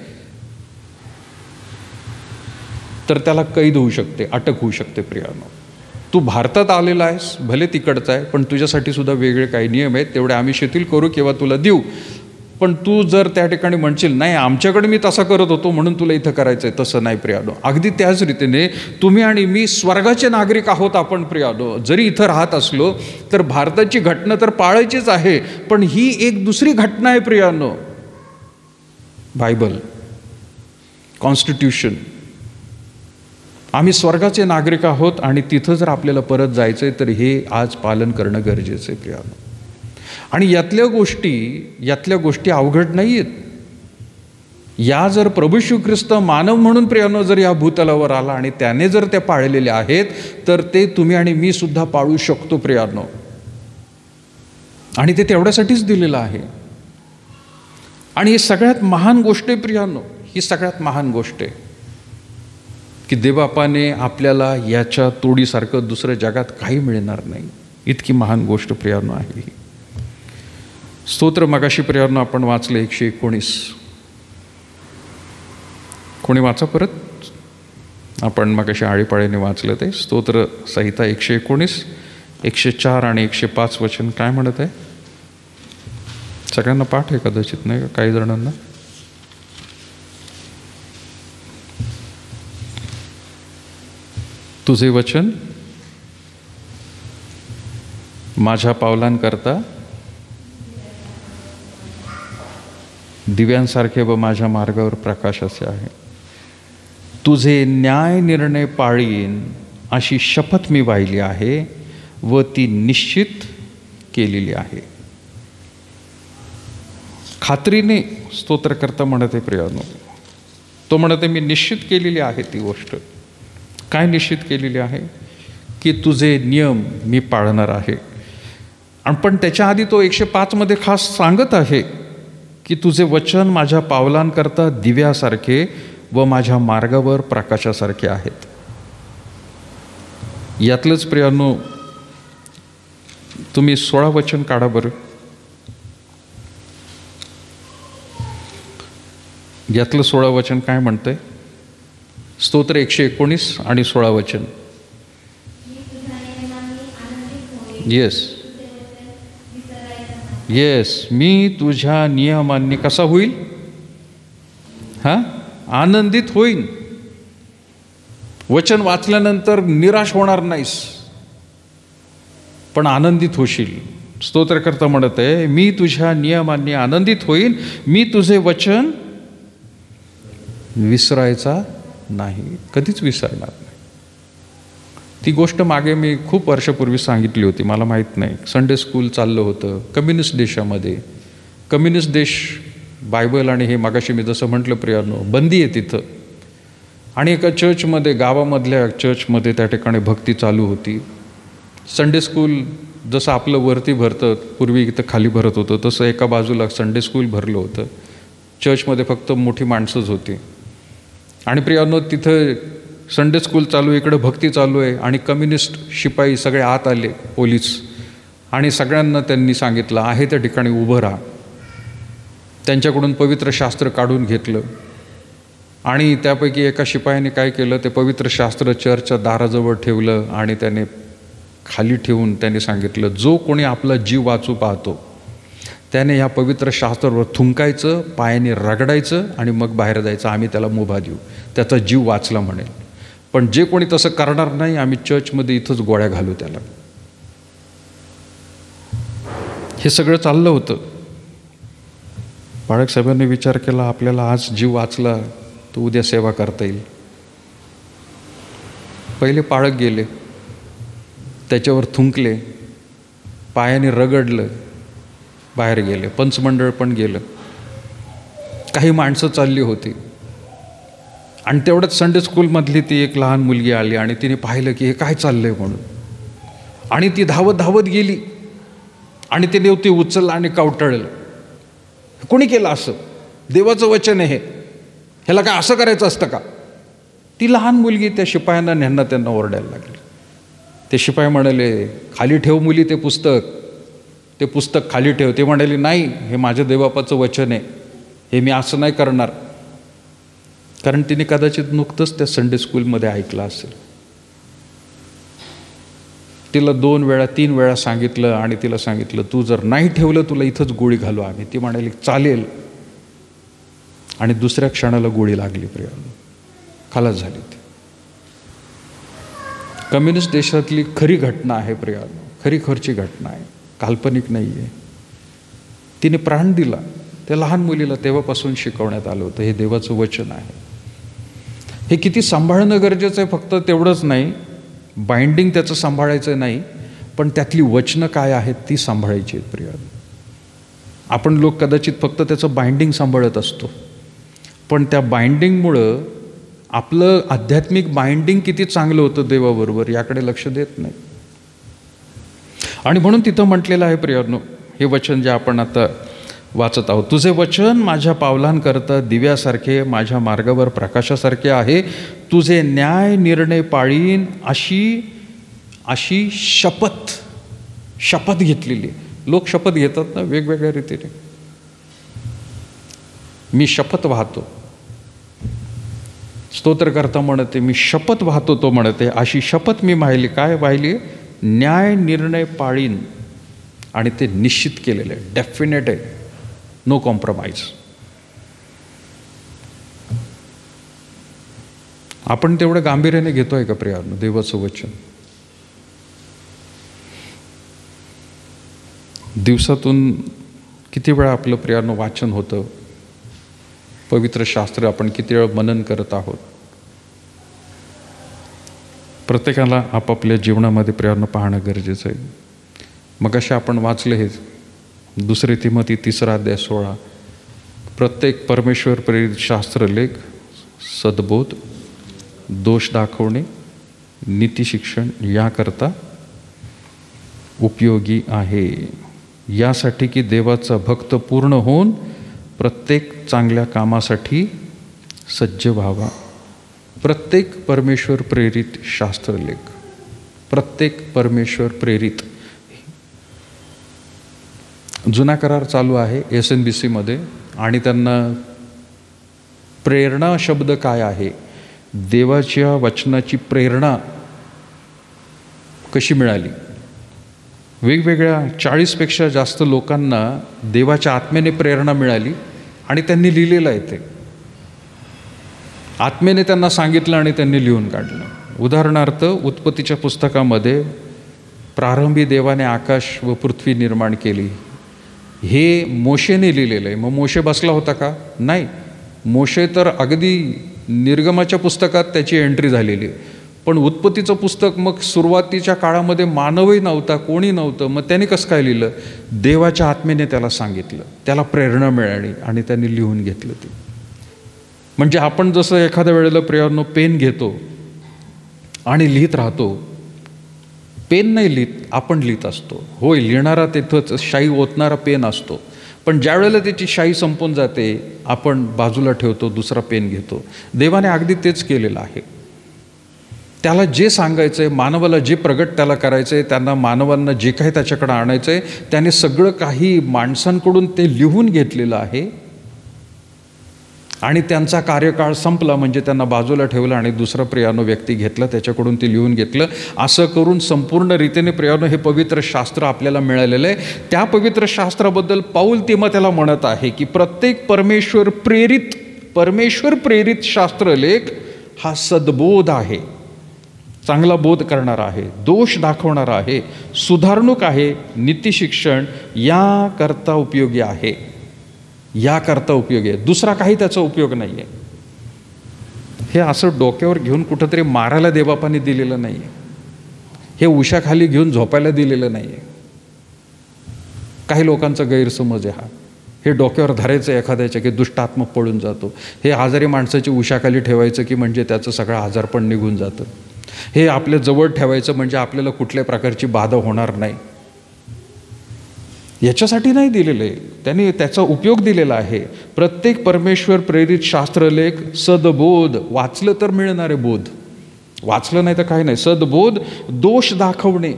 तर त्याला कैद होऊ शकते, अटक होऊ शकते. प्रियानो, तू भारतात आलेला आहेस, भले तिकडचा आहे, पण तुझ्यासाठी सुद्धा वेगळे काही नियम आहेत, तेवढे आम्ही शिथिल करू किंवा तुला देऊ. पण तू जर त्या ठिकाणी म्हणशील नाही आमच्याकडे मी तसा करत होतो म्हणून तुला इथं करायचं आहे, तसं नाही प्रियानो. अगदी त्याच रीतीने तुम्ही आणि मी स्वर्गाचे नागरिक आहोत आपण प्रियानो. जरी इथं राहत असलो तर भारताची घटना तर पाळायचीच आहे, पण ही एक दुसरी घटना आहे प्रियानो. Bible, constitution. आम्ही स्वर्गाचे नागरिक आहोत आणि तिथं जर आपल्याला परत जायचं आहे तर हे आज पालन करणं गरजेचं आहे प्रियानो. आणि यातल्या गोष्टी अवघड नाही आहेत. या जर प्रभू येशू ख्रिस्त मानव म्हणून प्रियानो जर या भूतलावर आला आणि त्याने जर ते पाळलेले आहेत तर ते तुम्ही आणि मी सुद्धा पाळू शकतो प्रियानो. आणि ते तेवढ्यासाठीच दिलेलं आहे. आणि ही सगळ्यात महान गोष्ट आहे प्रियानो, ही सगळ्यात महान गोष्ट आहे की देवबापाने आपल्याला याच्या तोडीसारखं दुसऱ्या जगात काही मिळणार नाही. इतकी महान गोष्ट प्रियानो आहे ही. स्तोत्र मगाशी प्रियानो आपण वाचलं 119. कोणी वाचा परत. आपण मगाशी आळीपाळीने वाचलं ते स्तोत्र संहिता 119, 104 आणि 105 वचन काय म्हणत आहे? सगळ्यांना पाठ आहे कदाचित, नाही का काही जणांना? तुझे वचन माझ्या पावलांकरता दिव्यांसारखे व माझ्या मार्गावर प्रकाशाचे आहे. तुझे न्याय निर्णय पाळीन अशी शपथ मी वाहिली आहे व ती निश्चित केलेली आहे. खात्रीने स्तोत्रकर्ता म्हणते प्रियानो, तो म्हणते मी निश्चित केलेली आहे ती गोष्ट. काय निश्चित केलेली आहे? की तुझे नियम मी पाळणार आहे. आणि पण त्याच्या आधी तो 105 मध्ये खास सांगत आहे की तुझे वचन माझ्या पावलांकरता दिव्यासारखे व माझ्या मार्गावर प्रकाशासारखे आहेत. यातलंच प्रियानो तुम्ही 16 वचन काढा बरं. यातलं 16 वचन काय म्हणतंय? स्तोत्र 119 आणि 16 वचन. येस, मी तुझ्या नियमांनी कसा होईल? आनंदित होईन. वचन वाचल्यानंतर निराश होणार नाहीस, पण आनंदित होशील. स्तोत्रकर्ता म्हणत आहे मी तुझ्या नियमांनी आनंदित होईन, मी तुझे वचन विसरायचा नाही, कधीच विसरणार नाही. ती गोष्ट मागे मी खूप वर्षापूर्वी सांगितली होती, मला माहीत नाही. संडे स्कूल चाललं होतं कम्युनिस्ट देशामध्ये. कम्युनिस्ट देश, बायबल आणि हे मागाशी मी जसं म्हटलं प्रियानो बंदी आहे तिथं. आणि एका चर्चमध्ये, गावामधल्या चर्चमध्ये त्या ठिकाणी भक्ती चालू होती. संडे स्कूल जसं आपलं वरती भरतं, पूर्वी इथं खाली भरत होतं, तसं एका बाजूला संडे स्कूल भरलं होतं. चर्चमध्ये फक्त मोठी माणसंच होती. आणि प्रियानो तिथं संडे स्कूल चालू आहे, इकडं भक्ती चालू आहे आणि कम्युनिस्ट शिपाई सगळे आत आले, पोलीस, आणि सगळ्यांना त्यांनी सांगितलं आहे त्या ठिकाणी उभं राहा. त्यांच्याकडून पवित्र शास्त्र काढून घेतलं आणि त्यापैकी एका शिपायाने काय केलं, ते पवित्र शास्त्र चर्चच्या दाराजवळ ठेवलं आणि त्याने खाली ठेवून त्याने सांगितलं जो कोणी आपला जीव वाचू पाहतो त्याने ह्या पवित्र शास्त्रावर थुंकायचं, पायाने रगडायचं आणि मग बाहेर जायचं, आम्ही त्याला मुभा देऊ, त्याचा जीव वाचला म्हणेल. पण जे कोणी तसं करणार नाही आम्ही चर्चमध्ये इथंच गोळ्या घालू त्याला. हे सगळं चाललं होतं. बाळक साहेबांनी विचार केला आपल्याला आज जीव वाचला तर उद्या सेवा करता येईल. पहिले पाळक गेले, त्याच्यावर थुंकले, पायाने रगडलं, बाहेर गेले. पंचमंडळ पण गेलं. काही माणसं चालली होती आणि तेवढ्यात संडे स्कूलमधली ती एक लहान मुलगी आली आणि तिने पाहिलं की हे काय चाललंय म्हणून, आणि ती धावत धावत गेली आणि तिने ते उचललं आणि कावटळलं. कोणी केलं असं? देवाचं वचन आहे, ह्याला काय असं करायचं असतं का? ती लहान मुलगी त्या शिपायांना न्यांना त्यांना ओरडायला लागली. ते शिपाई म्हणाले, खाली ठेव मुली ते पुस्तक खाली ठेव. ते म्हणाले, नाही, हे माझ्या देवबापाचं वचन आहे, हे मी असं नाही करणार. कारण तिने कदाचित नुकतंच त्या संडे स्कूलमध्ये ऐकलं असेल. तिला 2 वेळा 3 वेळा सांगितलं आणि तिला सांगितलं, तू जर नाही ठेवलं तुला इथंच गोळी घालू आम्ही. ती म्हणाली, चालेल. आणि दुसऱ्या क्षणाला गोळी लागली. प्रियांनो, खलास झाली. ती कम्युनिस्ट देशातली खरी घटना आहे प्रियांनो, खरीखुरची घटना आहे, काल्पनिक नाही आहे. तिने प्राण दिला. त्या लहान मुलीला तेव्हापासून शिकवण्यात आलं होतं, हे देवाचं वचन आहे. हे किती सांभाळणं गरजेचं आहे, फक्त तेवढंच नाही, बाइंडिंग त्याचं सांभाळायचं नाही, पण त्यातली वचनं काय आहेत ती सांभाळायची आहेत. प्रियांनो, आपण लोक कदाचित फक्त त्याचं बाइंडिंग सांभाळत असतो, पण त्या बाइंडिंगमुळं आपलं आध्यात्मिक बाइंडिंग किती चांगलं होतं देवाबरोबर याकडे लक्ष देत नाही. आणि म्हणून तिथं म्हटलेलं आहे प्रियांनो, हे वचन जे आपण आता वाचत आहोत, तुझे वचन माझ्या पावलांकरता दिव्यासारखे, माझ्या मार्गावर प्रकाशासारखे आहे. तुझे न्याय निर्णय पाळीन अशी शपथ घेतलेली. लोक शपथ घेतात ना वेगवेगळ्या रीतीने. मी शपथ वाहतो, स्तोत्रकर्ता म्हणते मी शपथ वाहतो, तो म्हणते अशी शपथ मी वाहिली. काय वाहिली? न्याय निर्णय पाळीन. आणि ते निश्चित केलेलं आहे, डेफिनेट आहे, नो कॉम्प्रोमाइज. आपण तेवढं गांभीर्याने घेतोय का प्रियांनो देवाचं वचन? दिवसातून किती वेळा आपलं प्रियांनो वाचन होतं? पवित्र शास्त्र आपण किती वेळा मनन करत आहोत? प्रत्येकाला आपापल्या जीवनामध्ये प्रियांनो पाहणं गरजेचं आहे. मग अशा आपण वाचले हे 2 तिमोथी 3 अध्याय 16. प्रत्येक परमेश्वर प्रेरित शास्त्रलेख सद्बोध, दोष दाखवणे, नीतिशिक्षण याकरता उपयोगी आहे, यासाठी की देवाचा भक्त पूर्ण होऊन प्रत्येक चांगल्या कामासाठी सज्ज व्हावा. प्रत्येक परमेश्वर प्रेरित शास्त्रलेख, प्रत्येक परमेश्वर प्रेरित. जुना करार चालू आहे SNBCमध्ये आणि त्यांना प्रेरणा शब्द काय आहे, देवाच्या वचनाची प्रेरणा कशी मिळाली. वेगवेगळ्या 40पेक्षा जास्त लोकांना देवाच्या आत्म्याने प्रेरणा मिळाली आणि त्यांनी लिहिलेलं आहे. ते आत्म्याने त्यांना सांगितलं आणि त्यांनी लिहून काढलं. उदाहरणार्थ उत्पत्तीच्या पुस्तकामध्ये प्रारंभी देवाने आकाश व पृथ्वी निर्माण केली, हे मोशेने लिहिलेलं आहे. मग मोशे बसला होता का? नाही. मोशे तर अगदी निर्गमाच्या पुस्तकात त्याची एंट्री झालेली आहे, पण उत्पत्तीचं पुस्तक मग सुरुवातीच्या काळामध्ये मानवही नव्हता, कोणी नव्हतं. मग त्याने कसं काय लिहिलं? देवाच्या आत्म्याने त्याला सांगितलं, त्याला प्रेरणा मिळाली आणि त्यांनी लिहून घेतलं ते. म्हणजे आपण जसं एखाद्या वेळेला प्रियांनो पेन घेतो आणि लिहित राहतो, पेन नाही लिहित, आपण लिहित असतो. होय, लिहिणारा तिथंच शाई ओतणारा पेन असतो, पण ज्या वेळेला त्याची शाई संपून जाते आपण बाजूला ठेवतो, दुसरा पेन घेतो. देवाने अगदी तेच केलेलं आहे. त्याला जे सांगायचं आहे, मानवाला जे प्रगट त्याला करायचं आहे, त्यांना मानवांना जे काही त्याच्याकडे आणायचं आहे, त्याने सगळं काही माणसांकडून ते लिहून घेतलेलं आहे. आणि त्यांचा कार्यकाळ संपला म्हणजे त्यांना बाजूला ठेवलं आणि दुसरा प्रियानो व्यक्ती घेतला, त्याच्याकडून ते लिहून घेतलं. असं करून संपूर्ण रीतीने प्रियानो हे पवित्र शास्त्र आपल्याला मिळालेलं आहे. त्या पवित्र शास्त्राबद्दल पाऊल तिमोथेला म्हणत आहे की प्रत्येक परमेश्वर प्रेरित शास्त्रलेख हा सद्बोध आहे, चांगला बोध करणारा आहे, दोष दाखवणारा आहे, सुधारणूक आहे, नीतिशिक्षण याकरता उपयोगी आहे, याकरता उपयोगी आहे. दुसरा काही त्याचा उपयोग नाही आहे. हे असं डोक्यावर घेऊन कुठंतरी मारायला देवबापाने दिलेलं नाही आहे. हे उशाखाली घेऊन झोपायला दिलेलं नाही आहे. काही लोकांचा गैरसमज आहे हा. हे डोक्यावर धरायचं एखाद्याच्या की दुष्टात्मा पळून जातो. हे आजारी माणसाची उशाखाली ठेवायचं की म्हणजे त्याचं सगळं आजारपण निघून जातं. हे आपल्या जवळ ठेवायचं म्हणजे आपल्याला कुठल्या प्रकारची बाधा होणार नाही. याच्यासाठी नाही दिलेलं आहे. त्यांनी त्याचा उपयोग दिलेला आहे. प्रत्येक परमेश्वर प्रेरित शास्त्रलेख सदबोध, वाचलं तर मिळणारे बोध, वाचलं नाही तर काही नाही. सदबोध, दोष दाखवणे,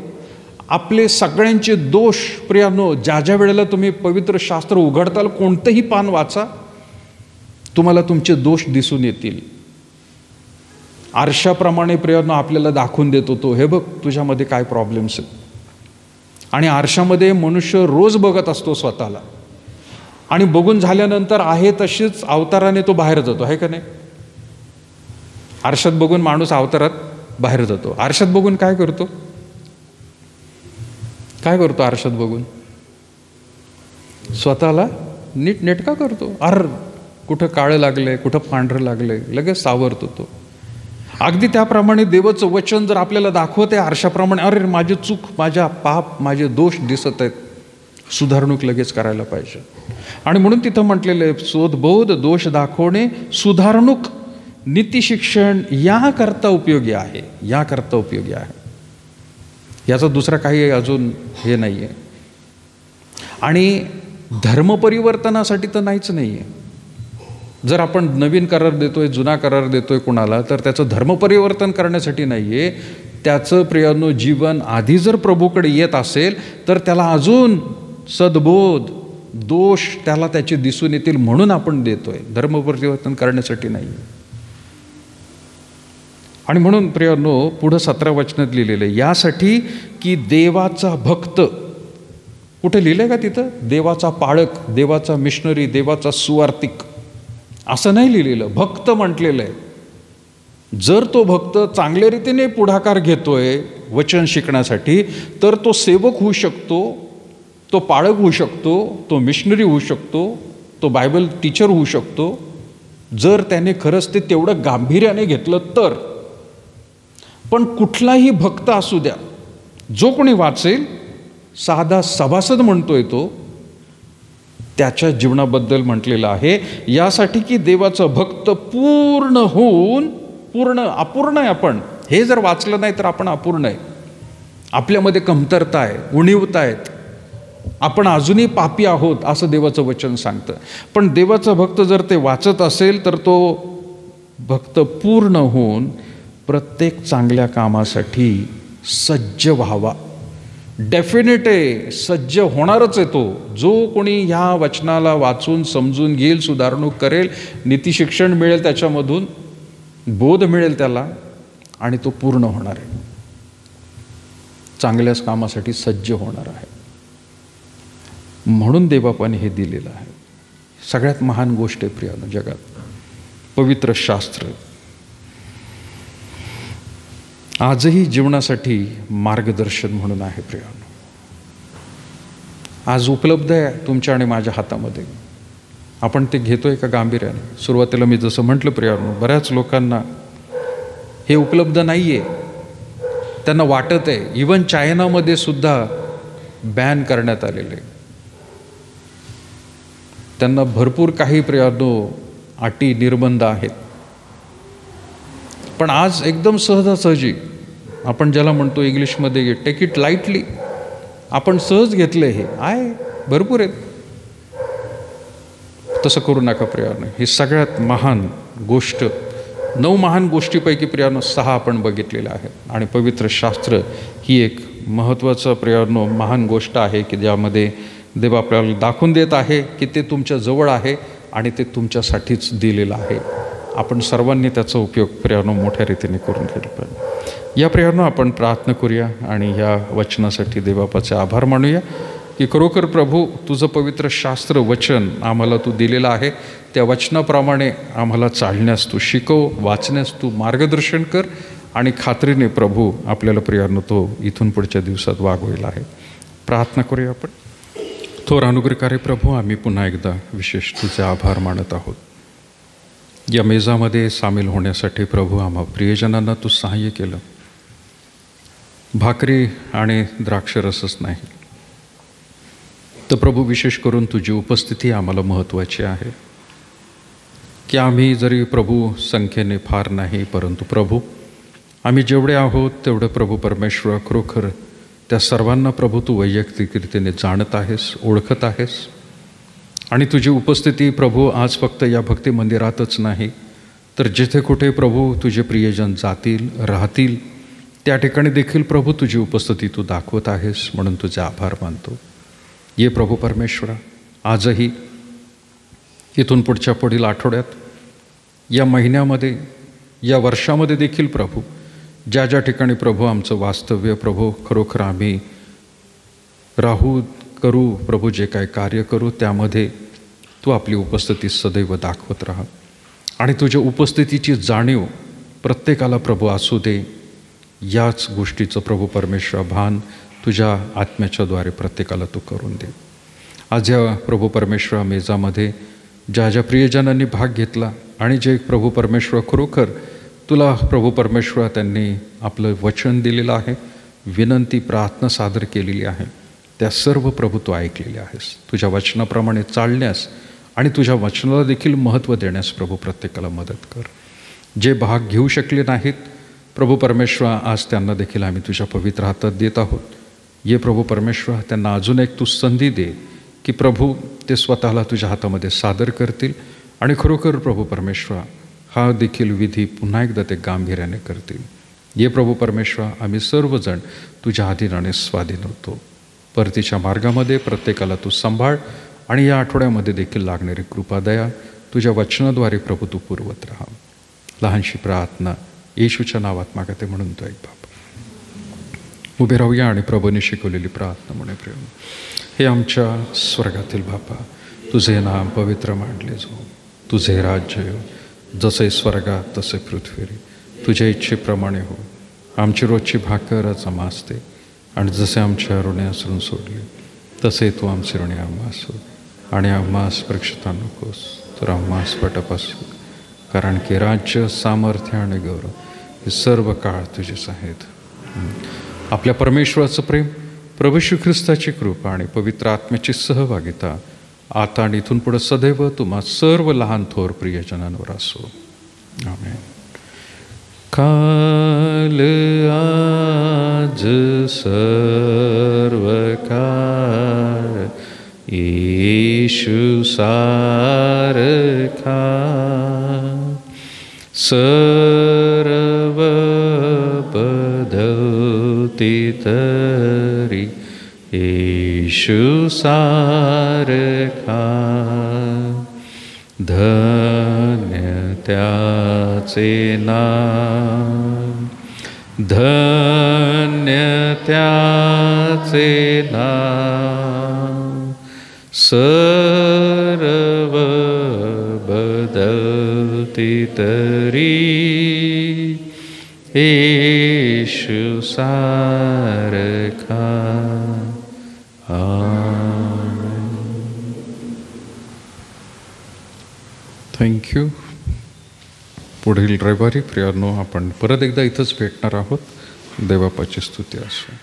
आपले सगळ्यांचे दोष. प्रियानो, ज्या ज्या वेळेला तुम्ही पवित्र शास्त्र उघडताल, कोणतंही पान वाचा, तुम्हाला तुमचे दोष दिसून येतील. आरशाप्रमाणे प्रियानो आपल्याला दाखवून देतो तो, हे बघ तुझ्यामध्ये काय प्रॉब्लेम्स आहेत. आणि आरशामध्ये मनुष्य रोज बघत असतो स्वतःला, आणि बघून झाल्यानंतर आहे तशीच अवताराने तो बाहेर जातो, आहे का नाही? आरशात बघून माणूस अवतारात बाहेर जातो. आरशात बघून काय करतो? काय करतो आरशात बघून? स्वतःला नीट नेटका करतो. कुठं काळं लागलंय, कुठं पांढरं लागलंय, लगेच सावरतो तो. अगदी त्याप्रमाणे देवाचं वचन जर आपल्याला दाखवते आरशाप्रमाणे, अरे माझी चूक, माझ्या पाप, माझे दोष दिसत आहेत, सुधारणूक लगेच करायला पाहिजे. आणि म्हणून तिथं म्हटलेलं आहे, शोधबोध, दोष दाखवणे, सुधारणूक, नीतिशिक्षण याकरता उपयोगी आहे, याकरता उपयोगी आहे. याचा दुसरा काही अजून हे नाही आहे. आणि धर्मपरिवर्तनासाठी तर नाहीच नाही आहे. जर आपण नवीन करार देतोय, जुना करार देतोय कुणाला, तर त्याचं धर्मपरिवर्तन करण्यासाठी नाही आहे. त्याचं प्रियानो जीवन आधी जर प्रभूकडे येत असेल तर त्याला अजून सद्बोध, दोष त्याला त्याचे दिसून येतील म्हणून आपण देतोय, धर्मपरिवर्तन करण्यासाठी नाही. आणि म्हणून प्रियानो पुढं 17 वचनात लिहिलेलं आहे, यासाठी की देवाचा भक्त, कुठे लिहिलंय का तिथं? देवाचा पाळक, देवाचा मिशनरी, देवाचा सुवार्तिक असं नाही लिहिलेलं, भक्त म्हटलेलं आहे. जर तो भक्त चांगल्या रीतीने पुढाकार घेतोय वचन शिकण्यासाठी, तर तो सेवक होऊ शकतो, तो पाळक होऊ शकतो, तो मिशनरी होऊ शकतो, तो बायबल टीचर होऊ शकतो, जर त्याने खरंच ते तेवढं गांभीर्याने घेतलं तर. पण कुठलाही भक्त असू द्या, जो कोणी वाचेल, साधा सभासद म्हणतोय तो, त्याच्या जीवनाबद्दल म्हटलेलं आहे, यासाठी की देवाचा भक्त पूर्ण होऊन, पूर्ण अपूर्ण आहे आपण, हे जर वाचलं नाही तर आपण अपूर्ण आहे, आपल्यामध्ये कमतरता आहे, उणीवता आहेत, आपण अजूनही पापी आहोत असं देवाचं वचन सांगतं. पण देवाचा भक्त जर ते वाचत असेल तर तो भक्त पूर्ण होऊन प्रत्येक चांगल्या कामासाठी सज्ज व्हावा. डेफिनेट आहे, सज्ज होणारच आहे तो. जो कोणी ह्या वचनाला वाचून समजून घेईल, सुधारणूक करेल, नीतिशिक्षण मिळेल, त्याच्यामधून बोध मिळेल त्याला, आणि तो पूर्ण होणार आहे, चांगल्याच कामासाठी सज्ज होणार आहे. म्हणून देवबापाने हे दिलेलं आहे. सगळ्यात महान गोष्ट आहे प्रियानो जगात, पवित्र शास्त्र आजही जीवनासाठी मार्गदर्शन म्हणून आहे प्रियानो. आज उपलब्ध आहे तुमच्या आणि माझ्या हातामध्ये. आपण ते घेतोय का गांभीर्याने? सुरुवातीला मी जसं म्हटलं प्रियानो, बऱ्याच लोकांना हे उपलब्ध नाही आहे, त्यांना वाटत आहे. इवन चायनामध्ये सुद्धा बॅन करण्यात आलेले, त्यांना भरपूर काही प्रियानो अटी निर्बंध आहेत. पण आज एकदम सहजासहजी, आपण ज्याला म्हणतो इंग्लिशमध्ये टेक इट लाईटली, आपण सहज घेतलं, हे आहे, भरपूर आहेत. तसं करू नका प्रियानो. ही सगळ्यात महान गोष्ट, 9 महान गोष्टीपैकी प्रियानो 6 आपण बघितलेल्या आहेत. आणि पवित्र शास्त्र ही एक महत्त्वाचं प्रियानो महान गोष्ट आहे की ज्यामध्ये देव आपल्याला दाखवून देत आहे की ते तुमच्या जवळ आहे आणि ते तुमच्यासाठीच दिलेलं आहे. आपण सर्वांनी त्याचा उपयोग प्रियानो मोठ्या रीतीने करून घेतला पाहिजे. या प्रियानो आपण प्रार्थना करूया आणि ह्या वचनासाठी देवबापाचे आभार मानूया की खरोखर प्रभू, तुझं पवित्र शास्त्र वचन आम्हाला तू दिलेलं आहे, त्या वचनाप्रमाणे आम्हाला चालण्यास तू शिकव, वाचण्यास तू मार्गदर्शन कर, आणि खात्रीने प्रभू आपल्याला प्रियानो तो इथून पुढच्या दिवसात वागवेल आहे. प्रार्थना करूया आपण. थोर अनुग्रहकारी प्रभू, आम्ही पुन्हा एकदा विशेष तुझे आभार मानत आहोत. या मेजामध्ये सामील होण्यासाठी प्रभू आम्हा प्रियजनांना तू सहाय्य केलं. भाकरी आणि द्राक्षरसच नाही, तर प्रभू विशेष करून तुझी उपस्थिती आम्हाला महत्त्वाची आहे. की आम्ही जरी प्रभू संख्येने फार नाही, परंतु प्रभू आम्ही जेवढे आहोत तेवढे प्रभू परमेश्वर खरोखर त्या सर्वांना प्रभू तू वैयक्तिकरीतीने जाणत आहेस, ओळखत आहेस. आणि तुझी उपस्थिती प्रभू आज फक्त या भक्ती मंदिरातच नाही, तर जिथे कुठे प्रभू तुझे प्रियजन जातील, राहतील, त्या ठिकाणी देखील प्रभू तुझी उपस्थिती तू दाखवत आहेस. म्हणून तुझे आभार मानतो. ये प्रभू परमेश्वरा, आजही इथून पुढच्या पुढील आठवड्यात, या महिन्यामध्ये, या वर्षामध्ये देखील प्रभू ज्या ज्या ठिकाणी प्रभू आमचं वास्तव्य प्रभू खरोखर आम्ही राहू करू, प्रभू जे काय कार्य करू, त्यामध्ये तू आपली उपस्थिती सदैव दाखवत राहा. आणि तुझ्या उपस्थितीची जाणीव प्रत्येकाला प्रभू असू दे. याच गोष्टीचं प्रभू परमेश्वर भान तुझ्या आत्म्याच्याद्वारे प्रत्येकाला तू करून दे. आज या प्रभू परमेश्वर मेजामध्ये ज्या ज्या प्रियजनांनी भाग घेतला आणि जे प्रभू परमेश्वर खरोखर तुला प्रभू परमेश्वर त्यांनी आपलं वचन दिलेलं आहे, विनंती प्रार्थना सादर केलेली आहे, त्या सर्व प्रभू तू ऐकलेले आहेस. तुझ्या वचनाप्रमाणे चालण्यास आणि तुझ्या वचनाला देखील महत्त्व देण्यास प्रभू प्रत्येकाला मदत कर. जे भाग घेऊ शकले नाहीत प्रभू परमेश्वर, आज त्यांना देखील आम्ही तुझ्या पवित्र हातात देत आहोत. ये प्रभू परमेश्वर, त्यांना अजून एक तू संधी दे की प्रभू ते स्वतःला तुझ्या हातामध्ये सादर करतील आणि खरोखर प्रभू परमेश्वर हा देखील विधी पुन्हा एकदा ते गांभीर्याने करतील. ये प्रभू परमेश्वर, आम्ही सर्वजण तुझ्या अधीनाने स्वाधीन होतो. परतीच्या मार्गामध्ये प्रत्येकाला तू सांभाळ आणि या आठवड्यामध्ये देखील लागणारी कृपा दया तुझ्या वचनाद्वारे प्रभू तू पुरवत राहा. लहानशी प्रार्थना येशूच्या नावात मागते म्हणून तो एक बाप. उभे राहूया आणि प्रभूने शिकवलेली प्रार्थना म्हणे. प्रेम हे आमच्या स्वर्गातील बापा, तुझे नाम पवित्र मानले जाओ, तुझे राज्य येऊ, जसे स्वर्गात तसे पृथ्वीवर. तुझ्या इच्छेप्रमाणे हो. आमची रोजची भाकर आज आम्हास दे, आणि जसे आमच्या ऋणे असरून सोडले तसे तू आमचे ऋणे आम्हास हो. आणि आम्हास परीक्षिता नकोस, तर आम्हास पटापासून, कारण की राज्य, सामर्थ्य आणि गौरव हे सर्व काळ तुझेच आहेत. आपल्या परमेश्वराचं प्रेम, प्रभू श्री ख्रिस्ताची कृपा आणि पवित्र आत्म्याची सहभागिता आता आणि इथून पुढे सदैव तुम्हा सर्व लहान थोर प्रियजनांवर असो. आमेन. काल आज सर्व काळ येशू सारखा, सर्व बदलती तरी येशू सारखा. धन्य त्याचे नाम, धन्य त्याचे नाम, सर्व बदलती तरी येशू सारखा. थँक्यू. पुढील रविवारी प्रियांनो आपण परत एकदा इथंच भेटणार आहोत. देवबापाची स्तुती असो.